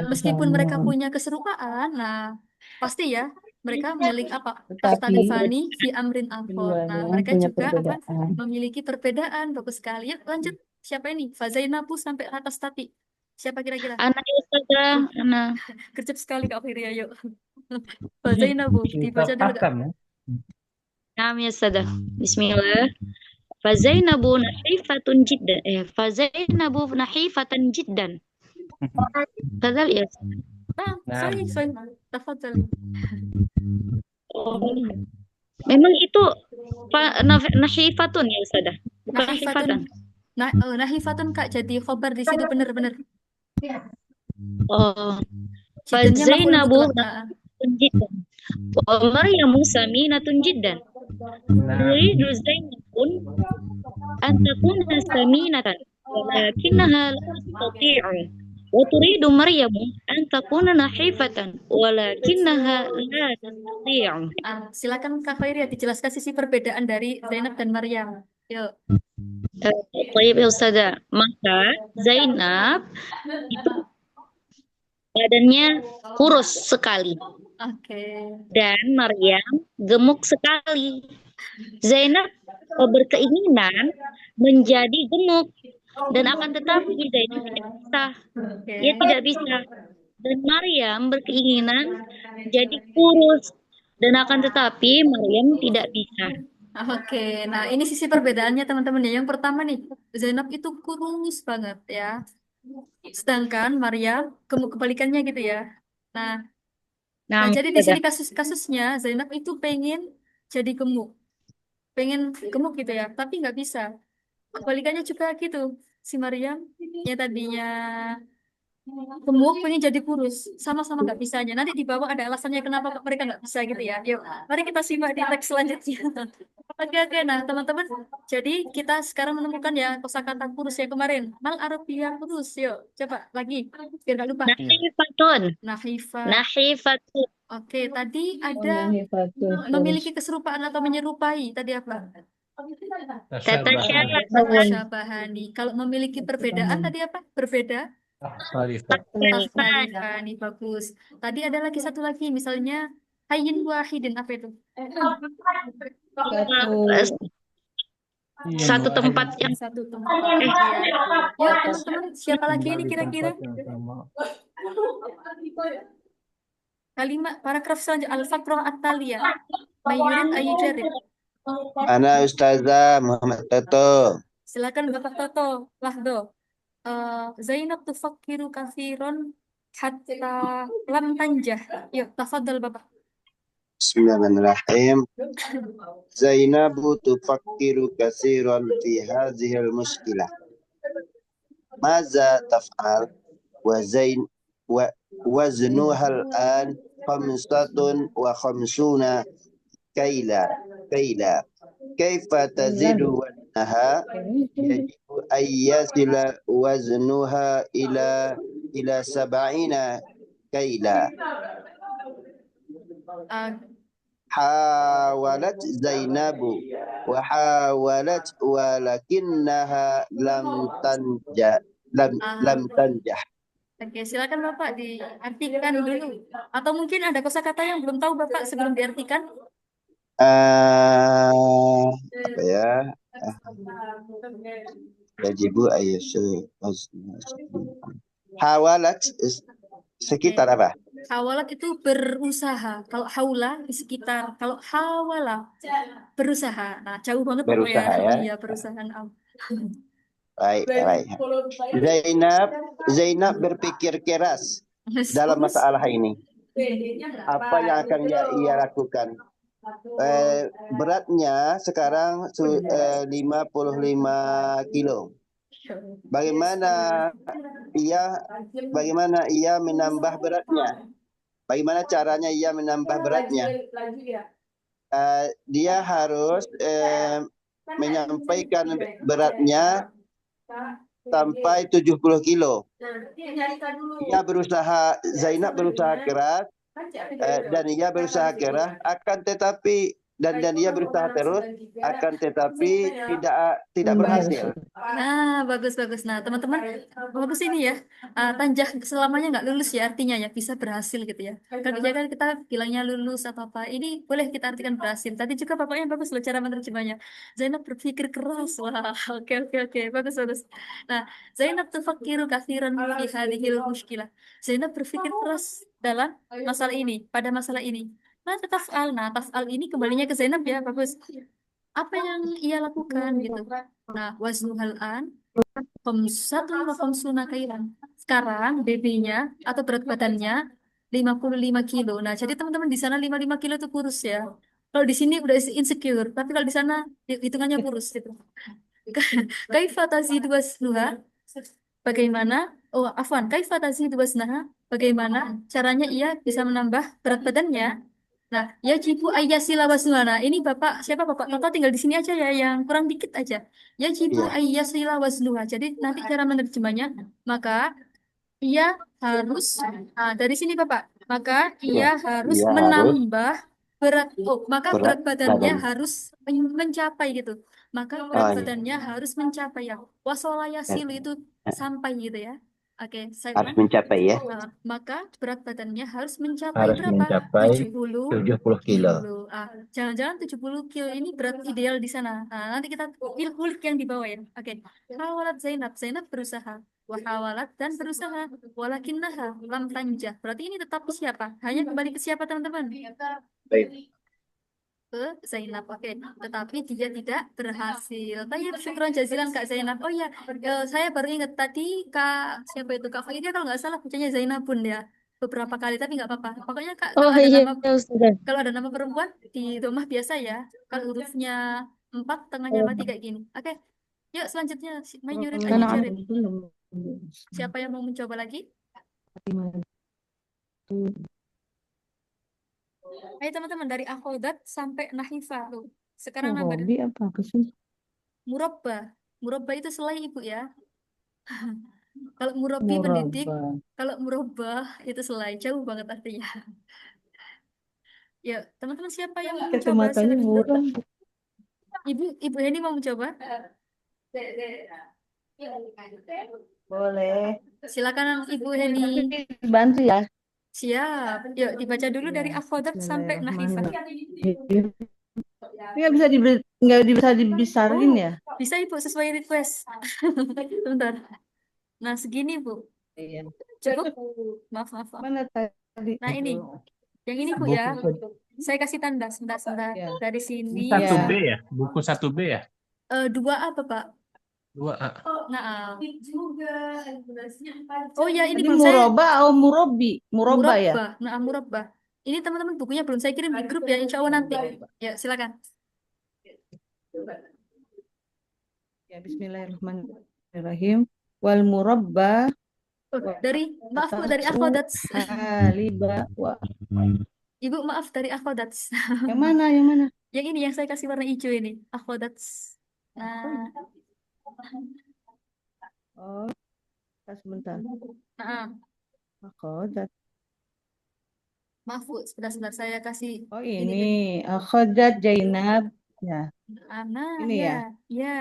meskipun mereka punya keserupaan, nah pasti ya mereka memiliki apa? Takhtalifani fi amrin akhar. Nah, mereka juga apa? Memiliki perbedaan. Bagus sekali. Yuk lanjut. Siapa ini? Fazainabu sampai atas tati. Siapa kira-kira? Ana Ustazah, Ana. Gercep sekali Kak Firia, yuk. Fazainabu, dibaca dulu Kak. Naam ya Ustazah. Bismillah. Fazainabu nahifatun jiddan. Fazainabu nahifatan jiddan. Tadal ya. Sorry. Tafadhal. Memang itu nahifatun ya Ustazah. Bukan nahifatan. Nahifatun Kak, jadi khobar di situ benar-benar. Fazainabu nahifatun jiddan. Wa Maryamu saminatun jiddan. Yuridu Zainabun an takuna saminatan walakinnaha la tastati'u وتريد مريم أن تكون نحيفة ولكنها لا تستطيع. Silakan Kak Khairia dijelaskan sisi perbedaan dari Zainab dan Maryam. Yuk. Baik ya Ustazah. Maka Zainab itu badannya kurus sekali Oke. dan Maryam gemuk sekali. Zainab berkeinginan menjadi gemuk dan akan tetapi Zainab tidak bisa. Oke. Ia tidak bisa. Dan Maryam berkeinginan menjadi kurus dan akan tetapi Maryam tidak bisa. Oke, nah ini sisi perbedaannya teman-teman ya. Yang pertama nih, Zainab itu kurus banget ya. Sedangkan Maryam kebalikannya gitu ya. Nah, Nah, jadi di sini kasusnya Zainab itu pengen jadi gemuk. Pengen gemuk gitu ya, tapi nggak bisa. Kebalikannya juga gitu. Si Maryam ya tadinya gemuk pengen jadi kurus, sama-sama nggak bisanya. Nanti di bawah ada alasannya kenapa mereka nggak bisa gitu ya. Yuk, mari kita simak di teks selanjutnya. Oke, nah teman-teman, jadi kita sekarang menemukan ya kosakata kurus ya kemarin. Mal Arabiyah kurus, yuk coba lagi biar nggak lupa. Nahifatun. Nahifa. Nahifatun. Oke, tadi ada Nahifatun memiliki keserupaan atau menyerupai. Tadi apa? Tasyabah. Syabahani. Kalau memiliki perbedaan tadi apa? Berbeda. Khalifah. Takhtalifani, bagus. Tadi ada lagi satu lagi, misalnya hayyin wahidin, apa itu? Satu tempat yang Satu tempat. Yuk teman-teman, siapa lagi ini kira-kira? Kalimat paragraf selanjutnya al-faqrah at-taliyah. Mayyurid ayyujarib. Ana Ustazah Muhammad Toto. Silakan Bapak Toto. Lahdo. Zainab tufakkiru kathiron hatta lam tanjah. Yuk, tafadhal Bapak. Bismillahirrahmanirrahim. Zainabu tufakkiru katsiran fi hadhil mushkilah. Maza taf'al wa zain wa waznuha al-an khamsatun wa khamsuna kaila. Kaifa tazidu waznaha yajibu an yasila waznuha ila sab'ina kaila. حاولت زينب وحاولت ولكنها لم تنجح. Oke, silakan Bapak diartikan dulu. Atau mungkin ada kosakata yang belum tahu Bapak sebelum diartikan? Apa ya? Yajibu ayyasu. Hawalat sekitar apa? Hawalat itu berusaha. Kalau haula di sekitar. Kalau hawala berusaha. Nah, jauh banget Berusaha ya. Iya, berusaha. Baik. Zainab berpikir keras dalam masalah ini. Apa yang akan ia lakukan? Beratnya sekarang 55 kilo. Bagaimana ia menambah beratnya? Bagaimana caranya ia menambah beratnya? Dia harus menyampaikan beratnya sampai 70 kilo. Zainab berusaha keras dan ia berusaha keras akan tetapi dia berusaha terus akan tetapi tidak berhasil. Nah, bagus. Nah, teman-teman, bagus ini ya. Tanjah selamanya nggak lulus ya artinya ya bisa berhasil gitu ya. Kalau kan kita bilangnya lulus atau apa, ini boleh kita artikan berhasil. Tadi juga bapaknya bagus loh cara menerjemahnya. Zainab berpikir keras. Wah, oke, bagus. Nah, Zainab tufakiru kathiran fi hadhil mushkilah. Zainab berpikir keras dalam masalah ini, pada masalah ini. Nah, taf'al ini kembalinya ke Zainab ya, bagus. Apa yang ia lakukan gitu. Nah, waznuhal an khamsatun wa khamsuna kailan. Sekarang BB-nya atau berat badannya 55 kilo. Nah, jadi teman-teman di sana 55 kilo itu kurus ya. Kalau di sini udah insecure, tapi kalau di sana hitungannya kurus gitu. Kaifa tazidu waznuha? Bagaimana? Kaifa tazidu waznaha? Bagaimana caranya ia bisa menambah berat badannya? Nah, yajibu ayyasila waznuha. Ini Bapak, siapa Bapak? Toto tinggal di sini aja ya, yang kurang dikit aja. Yajibu ayyasila waznuha. Jadi nanti cara menerjemahnya, maka ia harus, dari sini Bapak, maka ia Ya, harus ia harus menambah maka berat berat badannya badan. harus mencapai gitu. Maka berat Oh iya, badannya harus mencapai ya. Wasolaya ya. silu itu sampai gitu ya. Oke, saya Harus ulang. mencapai ya. Maka berat badannya harus mencapai Harus berapa? mencapai 70 70 kilo. kilo. Jangan-jangan 70 kilo ini berat ideal di sana. Nanti kita ulik yang di bawah ya. Oke. Hawalat Zainab. Zainab berusaha. Wahawalat dan berusaha. Walakinnaha lam tanjah. Berarti ini tetap siapa? Hanya kembali ke siapa teman-teman? Baik. Ke Zainab. Oke. Tetapi dia tidak berhasil. Tayyib, syukran jazilan Kak Zainab. Oh ya, saya baru ingat tadi Kak siapa itu? Kak Faida kalau nggak salah bacanya Zainabun ya. Beberapa kali tapi nggak apa-apa. Pokoknya Kak Oh iya, Ustazah. kalau ada nama perempuan di rumah biasa ya. Kalau hurufnya 4 tengahnya Oh, mati kayak gini. Oke. Yuk selanjutnya Mayurit Karena Ajijarib. belum. Siapa yang mau mencoba lagi? Ayo teman-teman dari akhodat sampai nahifah tuh. Sekarang nambah Hobi apa sih? murabba. Murabba itu selai Ibu ya. Kalau murabi mendidik, Murabba. kalau murabba itu selai. Jauh banget artinya. Ya, teman-teman siapa yang mau mencoba? Kacamatanya Silakan. murah. Ibu Heni mau mencoba? Boleh. Silakan Ibu Heni. Tapi dibantu ya. Siap. Yuk dibaca dulu dari Ya. akhodat sampai nahifah. Bismillahirrahmanirrahim. Ini nggak bisa dibesarin ya? Bisa Ibu sesuai request. Bentar. Nah, segini Bu. Iya. Cukup? Maaf, maaf, maaf. Mana tadi? Nah, ini. Yang ini Bu ya. Saya kasih tanda sebentar. Ya. Dari sini. Ini 1B Ya. ya? Buku 1B ya? 2 apa, Pak? 2A. Nah, oh ya ini Tadi belum saya muroba atau murobi? Muroba ya? murabba. Nah, murabba. Ini teman-teman bukunya belum saya kirim di grup ya, insya Allah nanti. Ya, silakan. Ya, bismillahirrahmanirrahim. Wal murabba Maaf Bu, dari akhodat. haliba wa. Ibu maaf dari akhodat. Yang mana? Yang mana? Yang ini yang saya kasih warna hijau ini, akhodat. Nah, Oh, sebentar. nah, Akhodat. maaf Bu, sebentar saya kasih Oh, ini. ini. Akhodat Zainab. Ya. Nah, Ini ya, ya. ya.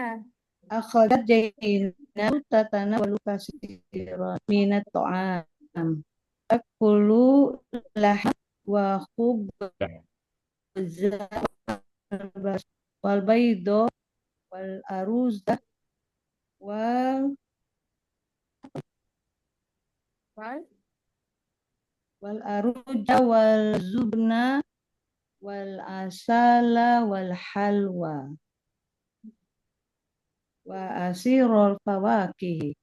Akhodat Zainab tatana walu kasiran minat to'am. Akulu laham wa khubza wal baydo wal aruza wal wal aruja wal zubna wal asala wal halwa wa asirul fawakih.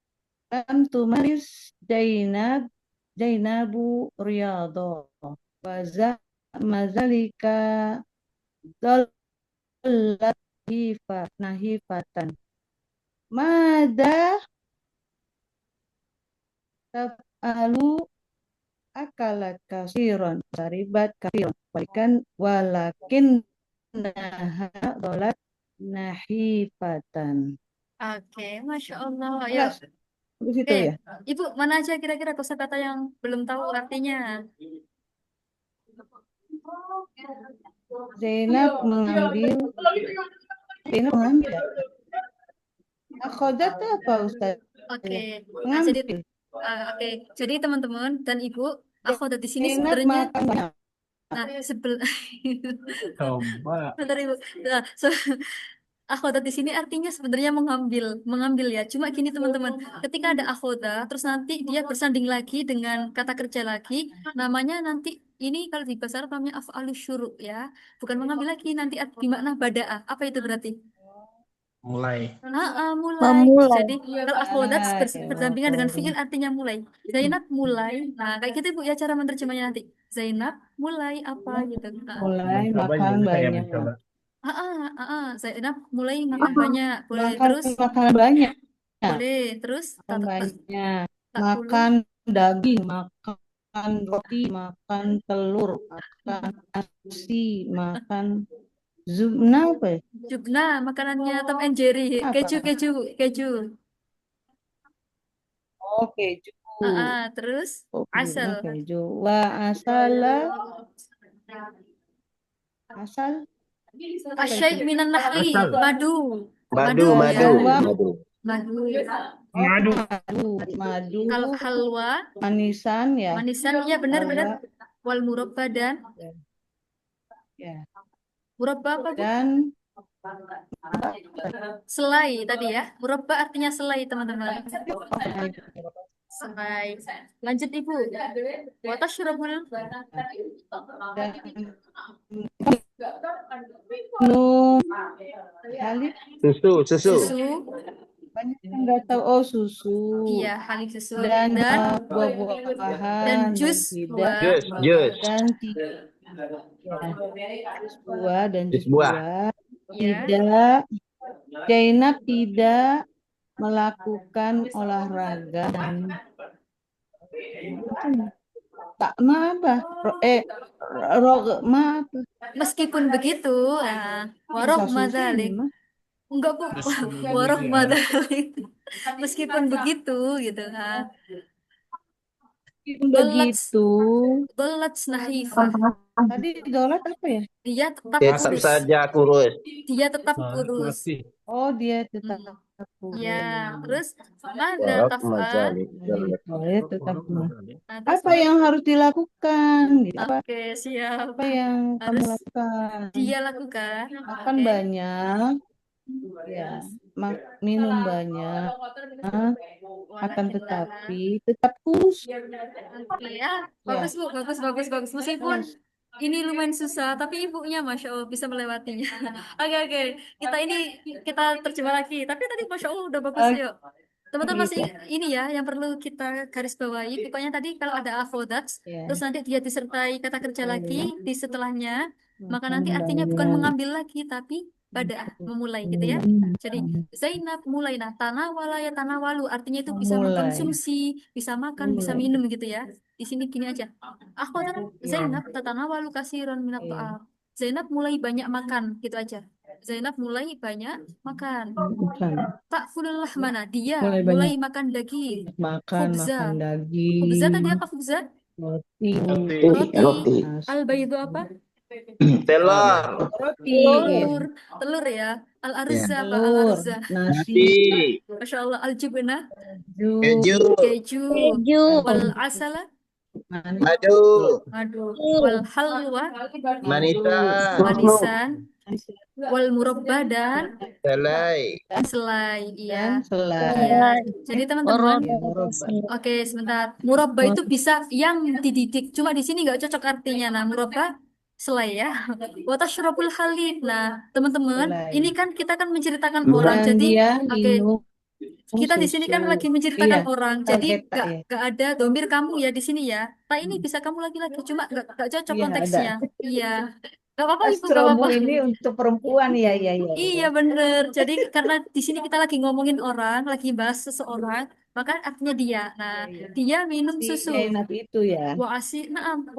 Lam tumaris Zainabu riyadho wa mazalika dhallat nahifatan. Mada taf'alu akalat kasiron saribat kasiron walakin dolat nahifatan. Oke, Masya Allah. Ayo. Kelas di situ Oke, ya. Ibu, mana aja kira-kira kosakata yang belum tahu artinya? Zainab mengambil ya. Akhodat itu apa Ustaz? Oke, Mengambil. oke. Jadi teman-teman dan Ibu, akhodat di sini Zainab sebenarnya. makan banyak. Nah, Coba. Bentar, Ibu. Nah, akhodat di sini artinya sebenarnya mengambil ya. Cuma gini teman-teman, ketika ada akhoda, terus nanti dia bersanding lagi dengan kata kerja lagi, namanya nanti ini kalau di bahasa Arab namanya af'alus syuru' ya. Bukan mengambil lagi, nanti bermakna bada'a. Apa itu berarti? Mulai. Mulai. Memulai. Jadi kalau akhodat Ya, berdampingan dengan fiil artinya mulai. Zainab mulai. Nah, kayak gitu Bu ya cara menerjemahnya nanti. Zainab mulai apa gitu. mulai Mencoba makan juga saya banyak. mencoba. Zainab mulai makan banyak. Boleh Makan terus? makan banyak. Boleh terus? Makan banyak. Tak Makan daging, makan roti, makan telur, makan nasi, makan zubna apa ya? Jubna, makanannya Tom and Jerry. Apa? Keju. Oke, Terus Oh, asal. keju. Wa asala. Asal. Apa itu? Asyai minan nahli. Asal. Madu. Madu, ya. madu, Halwa. madu. Madu. Oh, Madu. madu. Kalau halwa, Manisan ya. manisan, iya benar-benar. Halwa. Wal murabba dan Ya. murabba apa, Bu? Dan Selai tadi ya. Murabba artinya selai, teman-teman. Selai. Lanjut, Ibu. Wa tashrabul minum halib. Susu. susu. Banyak yang nggak tahu. Oh, susu. Iya, halib susu. Dan Dan buah-buahan. dan jus buah. Jus. Dan jus buah dan Jus jus buah. buah. Ya. Tidak. Zainab tidak melakukan olahraga dan tak apa? Rogma apa? Meskipun begitu, warok madalik. Enggak, Bu. Warok madalik. Meskipun begitu gitu. Begitu. Dolat nahifah. Tadi dolat apa ya? Dia tetap Tetap kurus. saja kurus. Dia tetap kurus. Masih. Oh, dia tetap kurus. Ya, terus mada Warok taf'al. mazalik. Oh, dia tetap kurus. Nah, terus Apa yang harus dilakukan? Gitu. Oke, siap. Apa yang kamu Harus lakukan? dia lakukan. Makan Oke. banyak, ya, minum banyak, akan tetapi tetap kurus. Oke, ya, bagus, Bu, bagus. Meskipun ini lumayan susah, tapi ibunya Masya Allah bisa melewatinya. Oke. Kita terjemah lagi. Tapi tadi Masya Allah udah bagus, Oke. yuk. Teman-teman masih ini ya yang perlu kita garis bawahi. Pokoknya tadi kalau ada afodats, Ya. terus nanti dia disertai kata kerja lagi di setelahnya, maka nanti Makan artinya bukan banyak. mengambil lagi, tapi pada memulai gitu ya. Jadi Zainab mulai, nah tanawala ya tanawalu artinya itu bisa Mulai. mengkonsumsi, bisa makan, bisa minum gitu ya. Di sini gini aja. Akhodat Zainab tatanawalu kasiron minat ta'am. Zainab mulai banyak makan gitu aja. Zainab mulai banyak makan. Bukan. Tak fulullah mana dia Mulai mulai banyak. makan daging. Makan Khubza. daging. Khubza tadi apa khubza? Roti. Roti. Al baydu apa? Telur. Roti. Telur ya. Al arza apa? Al Telur. arza. Nasi. Masya Allah. Al jubna. Keju. Keju. Wal asala. Madu. Wal halwa. Manisan. Wal murabba dan Selai. selai. Iya. Dan selai. Iya. Jadi teman-teman, Murabba. oke, sebentar. Murabba itu bisa yang dididik. Cuma di sini nggak cocok artinya. Nah, murabba selai ya. Wa tasyrabul halib. Nah, teman-teman, Selai. ini kan kita kan menceritakan orang. Dan Jadi, dia oke, minum kita di sini kan susu. lagi menceritakan Iya, orang. Jadi target tak ya? nggak ada domir kamu ya di sini ya. Nah, ini bisa kamu lagi-lagi. Cuma nggak cocok Iya, konteksnya. Iya. Nggak apa-apa, Ibu, nggak Astrobo apa-apa. ini untuk perempuan ya. Iya bener. Jadi karena di sini kita lagi ngomongin orang, lagi bahas seseorang, maka artinya dia. Nah, dia minum Si susu. Zainab itu ya. Wa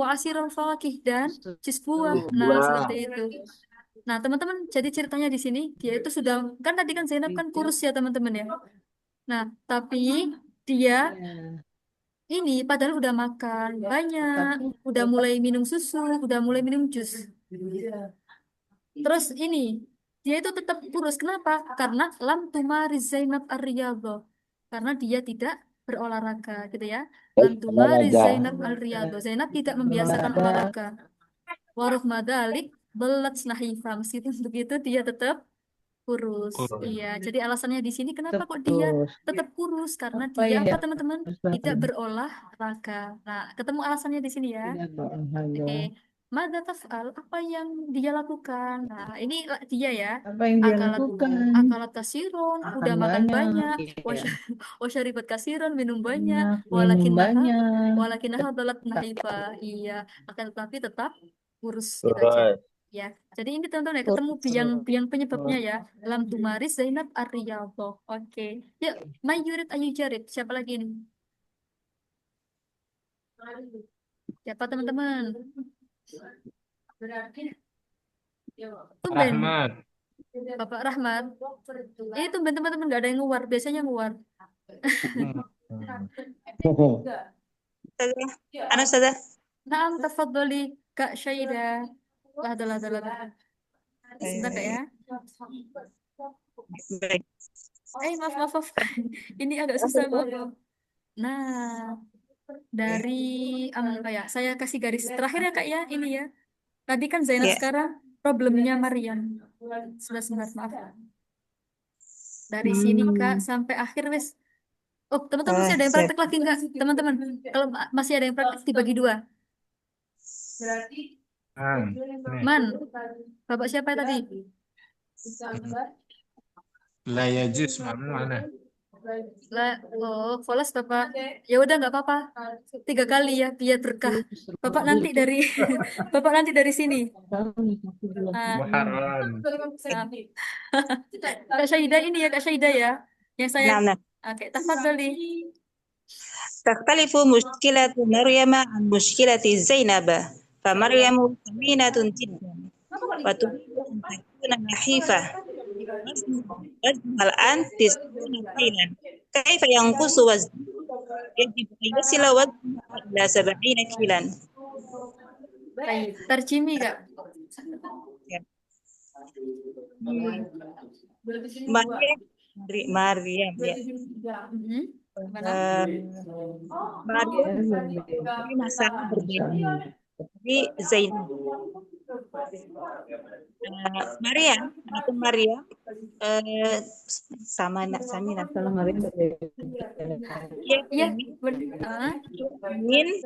asirul fawakih dan jus buah. Nah, seperti itu. Nah, teman-teman, jadi ceritanya di sini dia itu sudah kan tadi kan Zainab kan kurus ya, teman-teman ya. Nah, tapi dia Ya. ini padahal udah makan banyak, udah mulai minum susu, udah mulai minum jus. Terus ini dia itu tetap kurus. Kenapa? Karena lam tumari Zainab ar-riyadhah. Karena dia tidak berolahraga gitu ya. Lam tumari Olahraga. Zainab al-riyadhah. Zainab tidak membiasakan olahraga. Waruh madalik belat nahifah. Meskipun begitu dia tetap kurus. Iya, jadi alasannya di sini kenapa kok dia tetap kurus? Karena Apa dia ya? apa teman-teman? Tidak berolahraga. Nah, ketemu alasannya di sini ya. Tidak berolahraga. Oke. Mada taf'al, apa yang dia lakukan? Nah, ini dia ya. Apa yang dia lakukan? Akalat kasiron, udah makan banyak. Iya. Wasyaribat kasiron, minum Banyak, banyak. minum banyak. Walakinaha dalat nahifa. Iya, akan tetapi tetap kurus gitu aja. Ya, jadi ini teman-teman ya, ketemu biang penyebabnya ya. Lam tumaris Zainab ar-riyadhah. Oke. Yuk, Mayurid ayu jarid. Siapa lagi nih? Siapa teman-teman? Tumben. Rahmat. Bapak Rahmat. Ini tumben teman-teman nggak ada yang nguar. Biasanya nguar. Hmm. Anu Ustazah. Naam, tafadholi Kak Syaida. Lah. Sebentar Kak ya. Baik. Maaf. Ini agak susah, maaf. Nah, dari apa ya? Saya kasih garis terakhir ya Kak ya, ini ya. Tadi kan Zainab, Ya. sekarang problemnya Maryam. Sebentar, maaf. Dari sini Kak sampai akhir wes. Oh, teman-teman masih ada yang Siap. praktek lagi nggak? Teman-teman, kalau masih ada yang praktek dibagi dua. Nih. Man, Bapak siapa tadi? La yajuz mana? Lah, Folas Bapak. Ya udah nggak apa-apa. 3 kali ya, biar berkah. Bapak nanti dari Bapak nanti dari sini. Ah, Muharram. Kak Syaida ini ya, Kak Syaida ya. Yang saya Nah. Oke, tafadhali. تختلف مشكلة مريم عن مشكلة زينب فمريم ثمينة جدا وتريد أن تكون نحيفة وزنها الآن 90 كيلا كيف ينقص وزنه؟ يجب أن يصل وزنها إلى 70 كيلا. Baik, terjemi Kak. Maryam ya. Maryam ini masalah berbeda dari Zainab. Maryam atau Maryam sama Samina. Kalau Maryam Iya, ingin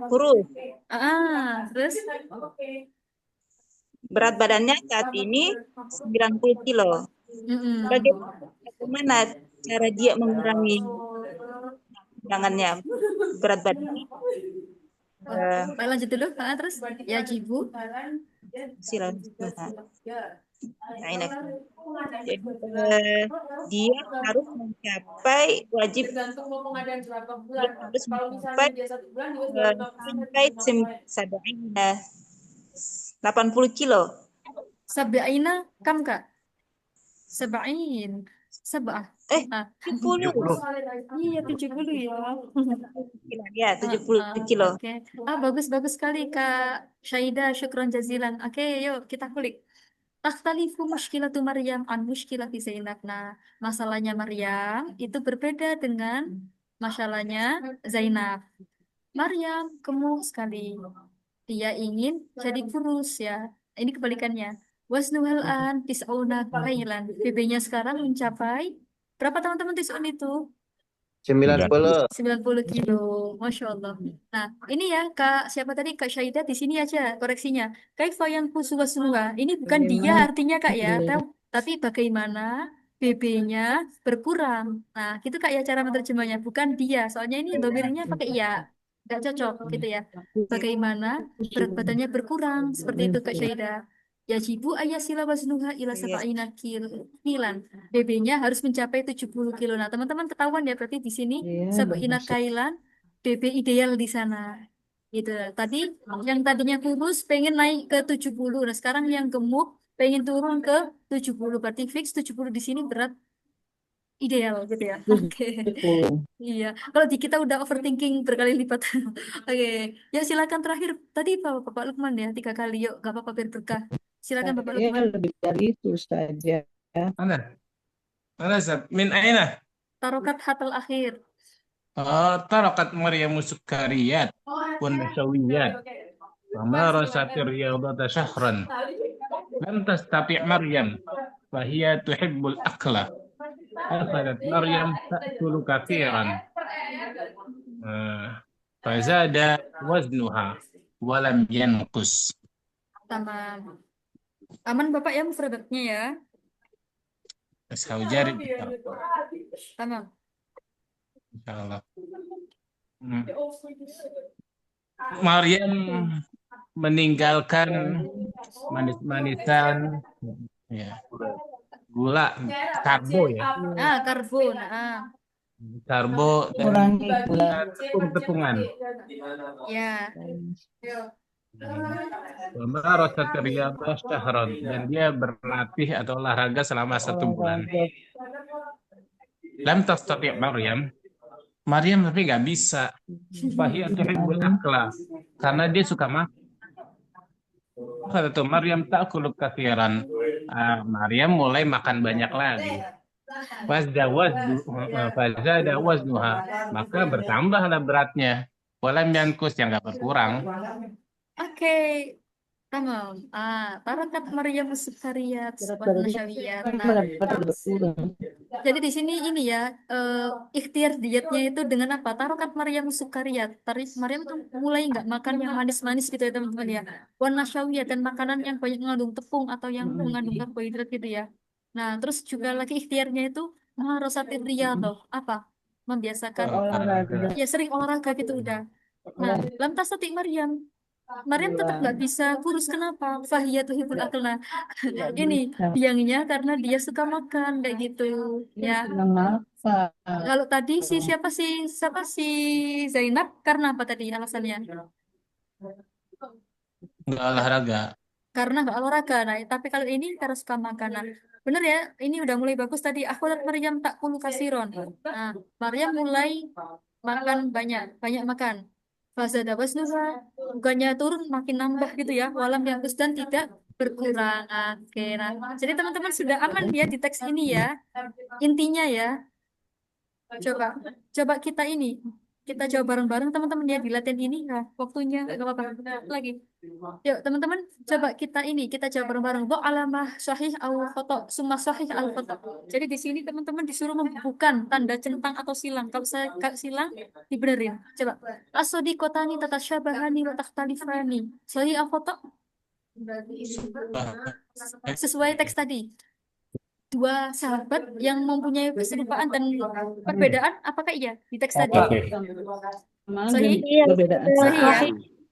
huruf. Terus Berat badannya saat ini 90 kilo. Bagaimana cara dia mengurangi tangannya berat badannya? Baik, lanjut dulu. Terus ya Jibu. Silakan. Jadi dia harus mencapai sampai 80 kilo. Sab'ina kam Kak? Sab'in. Sab'ah. 70. Iya, 70 ya. Ya, 70 kilo. Oke. Bagus sekali Kak Syaida, syukron jazilan. Oke, yuk kita kulik. Takhtalifu muskilatu Maryam an muskilati Zainab. Nah, masalahnya Maryam itu berbeda dengan masalahnya Zainab. Maryam gemuk sekali. Dia ingin jadi kurus ya. Ini kebalikannya. Wasnuhal an tis'una kailan. BB-nya sekarang mencapai berapa teman-teman tis'un itu? 90. 90 kilo. Masya Allah. Nah, ini ya Kak, siapa tadi? Kak Syaida di sini aja koreksinya. Kaifa yang wasnuha. Ini bukan dia artinya Kak ya. Tapi bagaimana BB-nya berkurang. Nah, gitu Kak ya cara menerjemahnya. Bukan dia. Soalnya ini domirnya pakai iya. Nggak cocok gitu ya. Bagaimana berat badannya berkurang. Seperti itu Kak Syaida. Yajibu ayasila wasnuha ila sab'ina kilan. BB-nya harus mencapai 70 kilo. Nah, teman-teman ketahuan ya berarti di sini sab'ina kailan BB ideal di sana. Gitu. Tadi yang tadinya kurus pengen naik ke 70. Nah, sekarang yang gemuk pengen turun ke 70. Berarti fix 70 di sini berat ideal gitu ya. Oke. Iya. Kalau di kita udah overthinking berkali lipat. Oke. Ya silakan terakhir. Tadi Bapak Lukman ya 3 kali. Yuk, gak apa-apa biar berkah. Silakan Bapak Lukman. lebih dari itu saja. Mana Zat? Min aina? Tarokat hatal akhir. Tarakat Maryam Sukariyat wa Nashawiyat wa marasat riyadata shahran lam tastati' Maryam wa hiya tuhibbul akla akhadat Maryam ta'kulu kathiran fazada waznuha wa lam yanqus. Tamam. Aman Bapak ya mufradatnya ya. Saujari Tamam. insyaallah. Maryam meninggalkan manis-manisan ya. Gula, karbo ya. Karbon. Karbo dan tepung-tepungan. Ya. Rasa riyadhah syahran dan dia berlatih atau olahraga selama 1 bulan. Lam tastati' Maryam Maryam tapi nggak bisa. Fahiyah tuhibbul akla. Karena dia suka makan. Kata tuh Maryam ta'kulu katsiran. Maryam mulai makan banyak lagi. Fazada waznuha. Maka bertambahlah beratnya. Walam yankus yang nggak berkurang. Oke, tamam. Tarakat Maryam Sukariyat wan Nasyawiyat. Nah, jadi di sini ini ya, ikhtiar dietnya itu dengan apa? Tarokat Maryam Sukariyat. Maryam tuh mulai nggak makan yang manis-manis gitu ya teman-teman ya. Wan Nasyawiyat dan makanan yang banyak mengandung tepung atau yang mengandung karbohidrat gitu ya. Nah, terus juga lagi ikhtiarnya itu maharosatir riyadhah. Apa? Membiasakan Olahraga. ya sering olahraga gitu udah. Nah, lam tastatik Maryam. Maryam tetap nggak bisa kurus, kenapa? Fahiyatuhibul aklna. Ini biangnya karena dia suka makan kayak gitu ya. Kenapa? Kalau tadi siapa si Zainab karena apa tadi alasannya? Nggak olahraga. Karena nggak olahraga. Nah, tapi kalau ini karena suka makanan. Bener ya, ini udah mulai bagus tadi. Aku lihat Maryam tak kulu kasiron. Nah, Maryam mulai makan banyak, banyak makan. Fazada wasnuha, bukannya turun makin nambah gitu ya. Walam yang dan tidak berkurang. Oke, nah, jadi teman-teman sudah aman ya di teks ini ya. Intinya ya, coba coba kita jawab bareng-bareng teman-teman ya di latihan ini. Nah, waktunya nggak apa-apa lagi. Yuk teman-teman, coba kita jawab bareng-bareng. Bu alamah sahih au khoto, summa sahih al khoto. Jadi di sini teman-teman disuruh membubuhkan tanda centang atau silang. Kalau saya silang dibenerin. Coba. Asodi kotani tatasyabahani wa takhtalifani. Sahih al khoto sesuai teks tadi. Dua sahabat yang mempunyai keserupaan dan perbedaan, apakah iya di teks tadi? Sahih? Iya, Perbedaan. Sahih ya?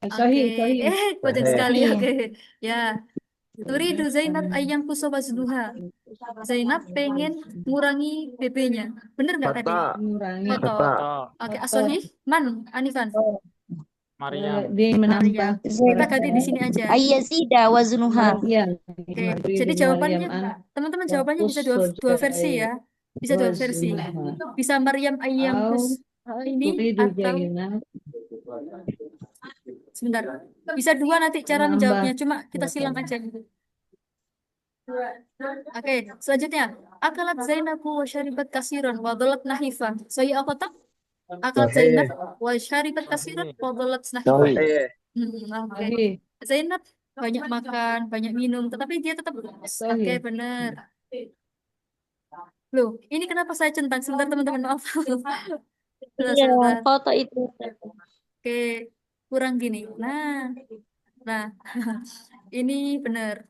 Sahih, Oke. sahih. Kocak sekali. Iya. Oke. Ya. Turidu Zainab ayam kusobazduha. Zainab pengen ngurangi BB-nya. Bener nggak tadi? Mengurangi. Foto. Oke, Asohih. Man, Anifan. Dia menambah. Kita ganti di sini aja. Ayyazida waznuha. Maryam. Oke, jadi jawabannya, teman-teman jawabannya bisa dua versi ya. Bisa dua versi. Bisa Maryam ayam ini atau sebentar. Bisa dua nanti cara menjawabnya. Cuma kita silang aja gitu. Oke, selanjutnya. Akalat Zainabu wa syaribat kasiran wa dhalat nahifa. Sahih apa tak? Akalat Zainab wa syaribat kasiran wa dhalat nahifa. Oke. Zainab banyak makan, banyak minum, tetapi dia tetap oke, benar. Loh, ini kenapa saya centang? Sebentar teman-teman, maaf. Iya, foto itu. Oke, kurang gini. Nah, ini benar.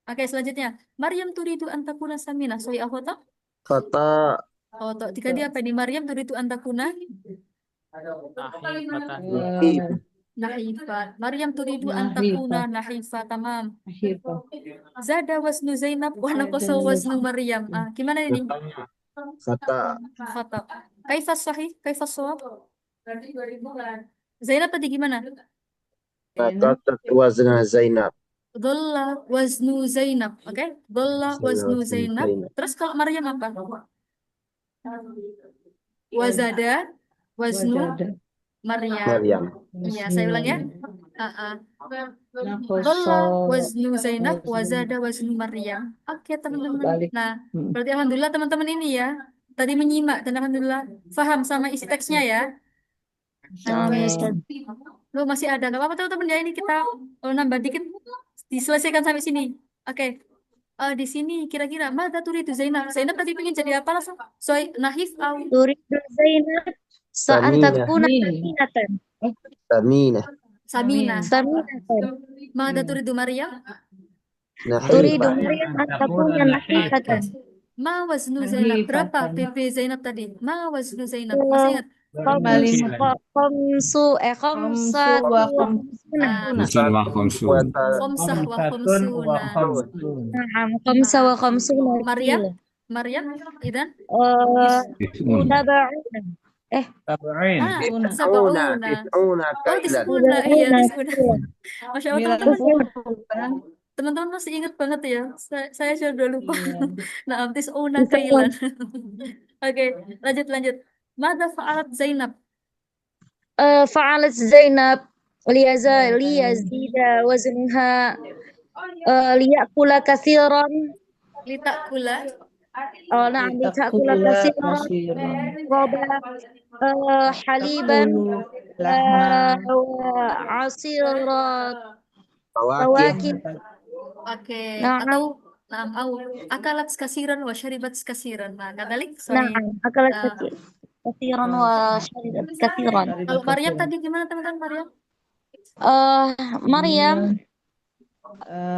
Oke, selanjutnya. Maryam turidu antakuna samina. Soi foto? Foto. Diganti apa ini? Maryam turidu antakuna nahifat. Maryam turidu antakuna nahifat. Tamam. Zada wasnu Zainab wa naqasa wasnu Maryam. Gimana ini? Foto. Kaifas sahih? Kaifas shawab? Zainab tadi gimana? Wazna Zainab. Dhalla waznu Zainab. Oke? Dhalla waznu Zainab. Terus kalau Maryam apa? Wazada waznu Maryam. Iya, saya ulang ya. Dhalla waznu Zainab wazada waznu Maryam. Oke, teman-teman. Nah, berarti alhamdulillah teman-teman ini ya. Tadi menyimak dan alhamdulillah paham sama isi teksnya ya. Lo masih ada, nggak apa-apa teman-teman ya, ini kita nambah dikit, diselesaikan sampai sini. Oke. Di sini kira-kira mada turidu Zainab. Zainab tadi pengen jadi apa langsung? Soy nahif au Turidu Zainab sa'an takuna saminatan. Samina. Saminatan. mada turidu Maryam. Turidu Maryam an takuna nahifatan. Ma waznu Zainab. Berapa PP Zainab tadi? Ma waznu Zainab. Masih ingat? Khomsah wa khomsuna. Maryam idan sab'una. Tis'una. Iya, tis'una. Masya Allah teman-teman. Teman-teman masih ingat banget ya. Saya sudah lupa. Nah, tis'una kailan. Oke, lanjut. Mada fa'alat Zainab. فعلت زينب ليزيد وزنها ليأكل كثيرا Litakula. نعم لتأكل لتأكل كثيرا كثيرا حليبا تأكل لحما وعصير Fawakih. فواكه Oke, نعم atau au akalat kasiran wa syaribat kasiran. Nah, kadalik, sorry. نعم أكلت Nah, كثيرا وشربت كثيرا kalau Maryam tadi gimana teman-teman Maryam? مريم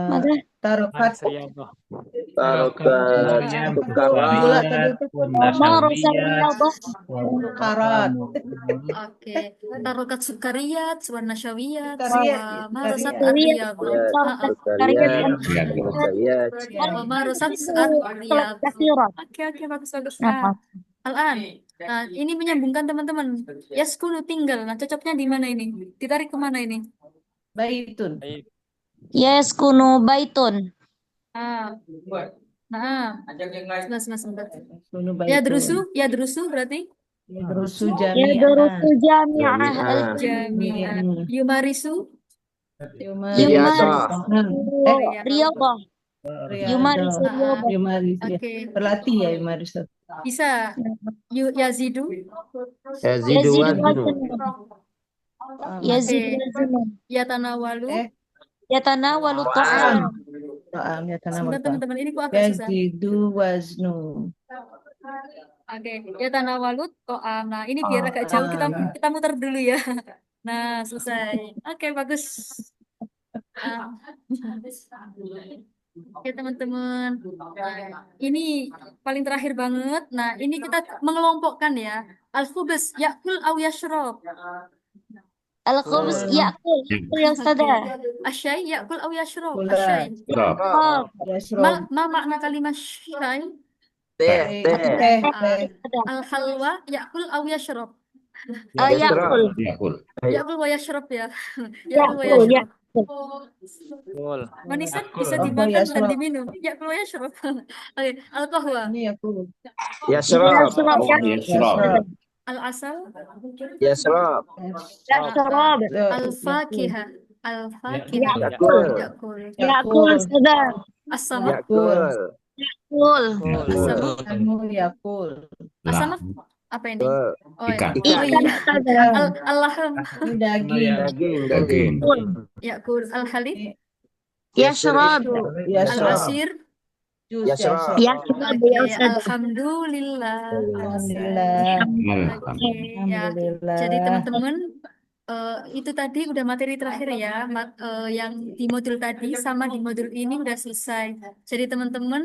ماذا؟ tarokat Saya tuh. Tarokat Maryam, sukarat. gula tadi itu مارس الرياضة karat Oke, tarokat sukariyat, warna syawiyat, Sukariyat, marasat sukariyat. ar-riyadhah. Sukariat, Riyadhah. Musawiyat. Marasat أكلت ar-riyadhah. كثيرا Oke, bagus. نعم Al-an. Nah, ini menyambungkan teman-teman. Yaskunu tinggal. Nah, cocoknya di mana ini? Ditarik ke mana ini? baitun يسكن بيت Ah. Nah, sebentar. sunu Ya baitun drusu berarti yadrusu يدرس jami'an جامعة Jami'ah. jami'ah. Yumarisu Riyadhah. رياضة يمارس الرياضة yumaris ya. Oke, Berlatih ya yumaris. bisa. Yazidu. Yazidu يزيد waznu. وزنا يزيد Oke. وزنا Yatanawalu. يتناول Ta'am. الطعام Ta'am ya tanam Sebentar apa? teman-teman, ini kok agak susah. Yazidu waznu. Oke, yatanawalu to'am. Nah, ini biar agak jauh kita muter dulu ya. Nah, selesai. Oke, bagus. Nah. Oke, teman-teman. Nah, ini paling terakhir banget. Nah, ini kita mengelompokkan ya. Al-khubus yakul au yashrab. الخبز يأكل يا أستاذة Asyai yakul au yashrab. Kula. Asyai. يشرب Yasrob. Ma makna kalimat syai? Teh. Teh. Al-halwa yakul au yashrab. يأكل Yakul. Yakul wa yashrab ya. Yakul wa يأكل yashrab. Betul. Manisan Yakul. bisa Oh, dimakan dan yashrab. diminum. Yakul wa yashrab. Oke, al-qahwa, Ini aku. Yashrab. Yashrab. al-asal, Yashrab. يشرب al-fakihah, al-fakihah. Yakul. Yakul. يأكل أستاذة As-samak, Yakul. يأكل as-samak, Kamu yakul. as-samak apa ini? Oh, Ikan. oh إيكان iya. أستاذة Al-lahm, Ini daging. Daging. yakul, al-halib, يشرب Yasrob. al-asir. Jus Yashrab. يشرب يا Oke, أستاذة alhamdulillah. Alhamdulillah. Oke, ya. Jadi Alhamdulillah. teman-teman, itu tadi udah materi terakhir ya, yang di modul tadi sama di modul ini udah selesai. Jadi teman-teman,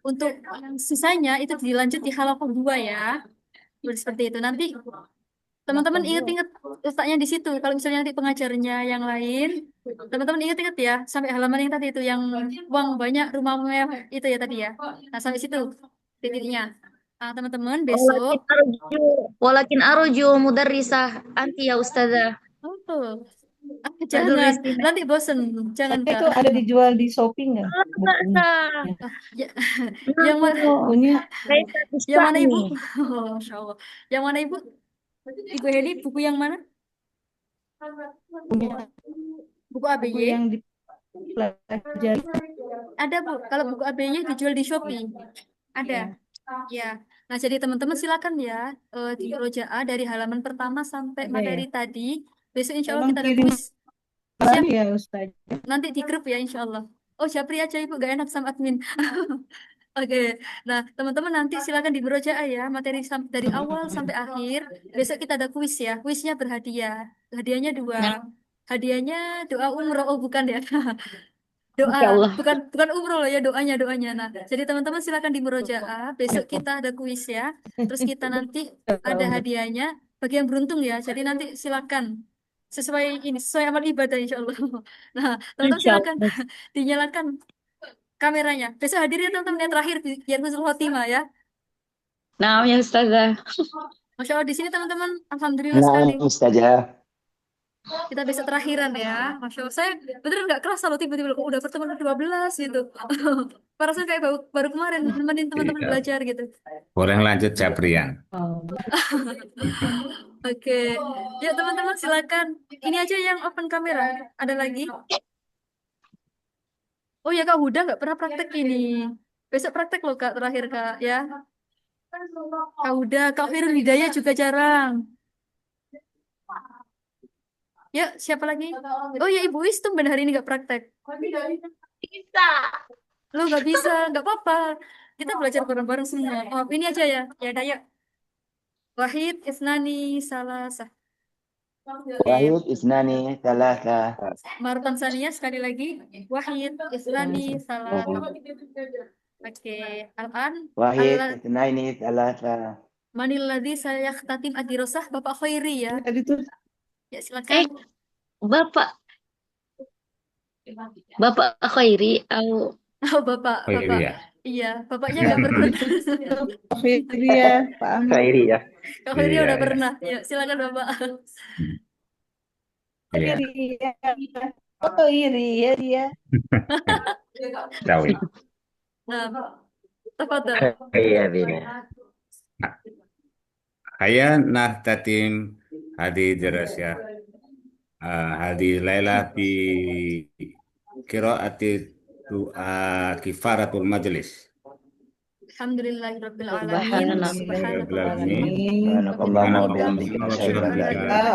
untuk sisanya itu dilanjut di halaman 2 ya. Seperti itu. Nanti teman-teman ingat-ingat letaknya di situ. Kalau misalnya nanti pengajarnya yang lain, teman-teman ingat-ingat ya sampai halaman yang tadi itu yang uang banyak rumah mewah itu ya tadi ya. Nah, sampai situ titiknya. Nah, teman-teman besok ولكن أرجو مدرسة أنت يا أستاذة oh, jangan nanti bosen, jangan Itu Kak. ada dijual di Shopee nggak? Bukunya. Ya, yang mana? Bukunya Yang mana Ibu? Oh, Masya Allah. Yang mana Ibu? Ibu Heli, buku yang mana? Buku ABY? buku yang dipelajari. Ada Bu, kalau buku ABY dijual di Shopee. Ada. Ya. Nah, jadi teman-teman silakan ya di Rojaah dari halaman pertama sampai Ada materi ya? tadi. Besok insya Allah Tolong kita ada kirim kuis. Siap. lagi ya Ustaz. Nanti di grup ya insya Allah. Oh, Japri aja Ibu, gak enak sama admin. Oke. Nah, teman-teman nanti silakan di Rojaah ya materi dari awal sampai akhir. Besok kita ada kuis ya. Kuisnya berhadiah. Hadiahnya 2. Hadiahnya doa umroh. Oh, bukan ya. Doa, Insya Allah. bukan umroh loh ya, doanya. Nah, jadi teman-teman silakan di Murojaah. Besok kita ada kuis ya. Terus kita nanti ada hadiahnya bagi yang beruntung ya. Jadi nanti silakan sesuai amal ibadah insya Allah. Nah, teman-teman Insya silakan dinyalakan kameranya. Besok hadirin teman-teman yang terakhir biar husnul khotimah ya. Nah ya Ustazah Masya Allah di sini teman-teman, alhamdulillah sekali. Nah, Ustazah. Kita besok terakhiran ya. Masya Allah. Saya beneran nggak kerasa loh tiba-tiba kok udah pertemuan ke-12 gitu. Perasaan kayak baru kemarin nemenin teman-teman Iya. belajar gitu. Boleh lanjut, Caprian. Oke. Ya teman-teman silakan. Ini aja yang open kamera. Ada lagi? Oh ya Kak Huda nggak pernah praktek ini. Besok praktek loh Kak terakhir Kak ya. Kak Huda, Kak Firul Hidayah juga jarang. Ya siapa lagi? Oh ya Ibu Is tumben hari ini nggak praktek. Bisa. Lo nggak bisa, nggak apa-apa. Kita belajar bareng-bareng semua. Oh ini aja ya. Ya udah yuk. Wahid, Isnani, Salasah. Wahid isnani talata. Martan Sania sekali lagi. Wahid, Isnani, Salasah. Oke. Al-an. Wahid Al isnaini talata. Manilladzi saya tatim adirosah Bapak Khairi ya. Tadi tuh Ya silakan. Bapak Khairi, Oh Bapak, Oh iya. iya, Bapaknya nggak pernah. Firia, Pak Ahmad. Khairi ya. Kak Khairi Iya, udah iya. pernah. Ya silakan Bapak. Iya. Firia. Oh iya dia. Tahu ini. Nah, tafadhal. Iya bina. Haya nah tatim hadi dirasya. Hadi Laila fi qiraati kifaratul majlis. Alhamdulillahirabbil alamin. Subhanallah. Subhanakallahumma Subhanakallah wa bihamdika asyhadu an la ilaha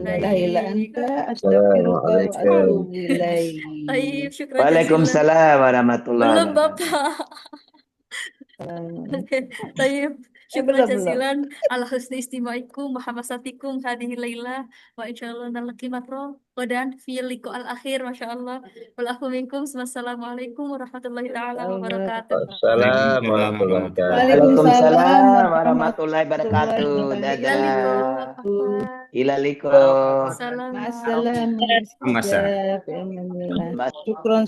La ilaha anta astaghfiruka wa atubu ilaik. Taib, syukran jazilan. Waalaikumsalam warahmatullahi Belum wabarakatuh. Bapak. Taib, syukran belum. jazilan ala husni istimaikum wa hamasatikum hadhihi laila wa insyaallah nalqi makro qadan fi liqa al akhir masyaallah wal afu minkum. Wassalamualaikum warahmatullahi taala wabarakatuh. Assalam warahmatullahi wabarakatuh. Waalaikumsalam warahmatullahi wabarakatuh. Ilaliko, Dadah. Afwan. Ilaliko. Salam. Ma'assalam. Masa. Syukron.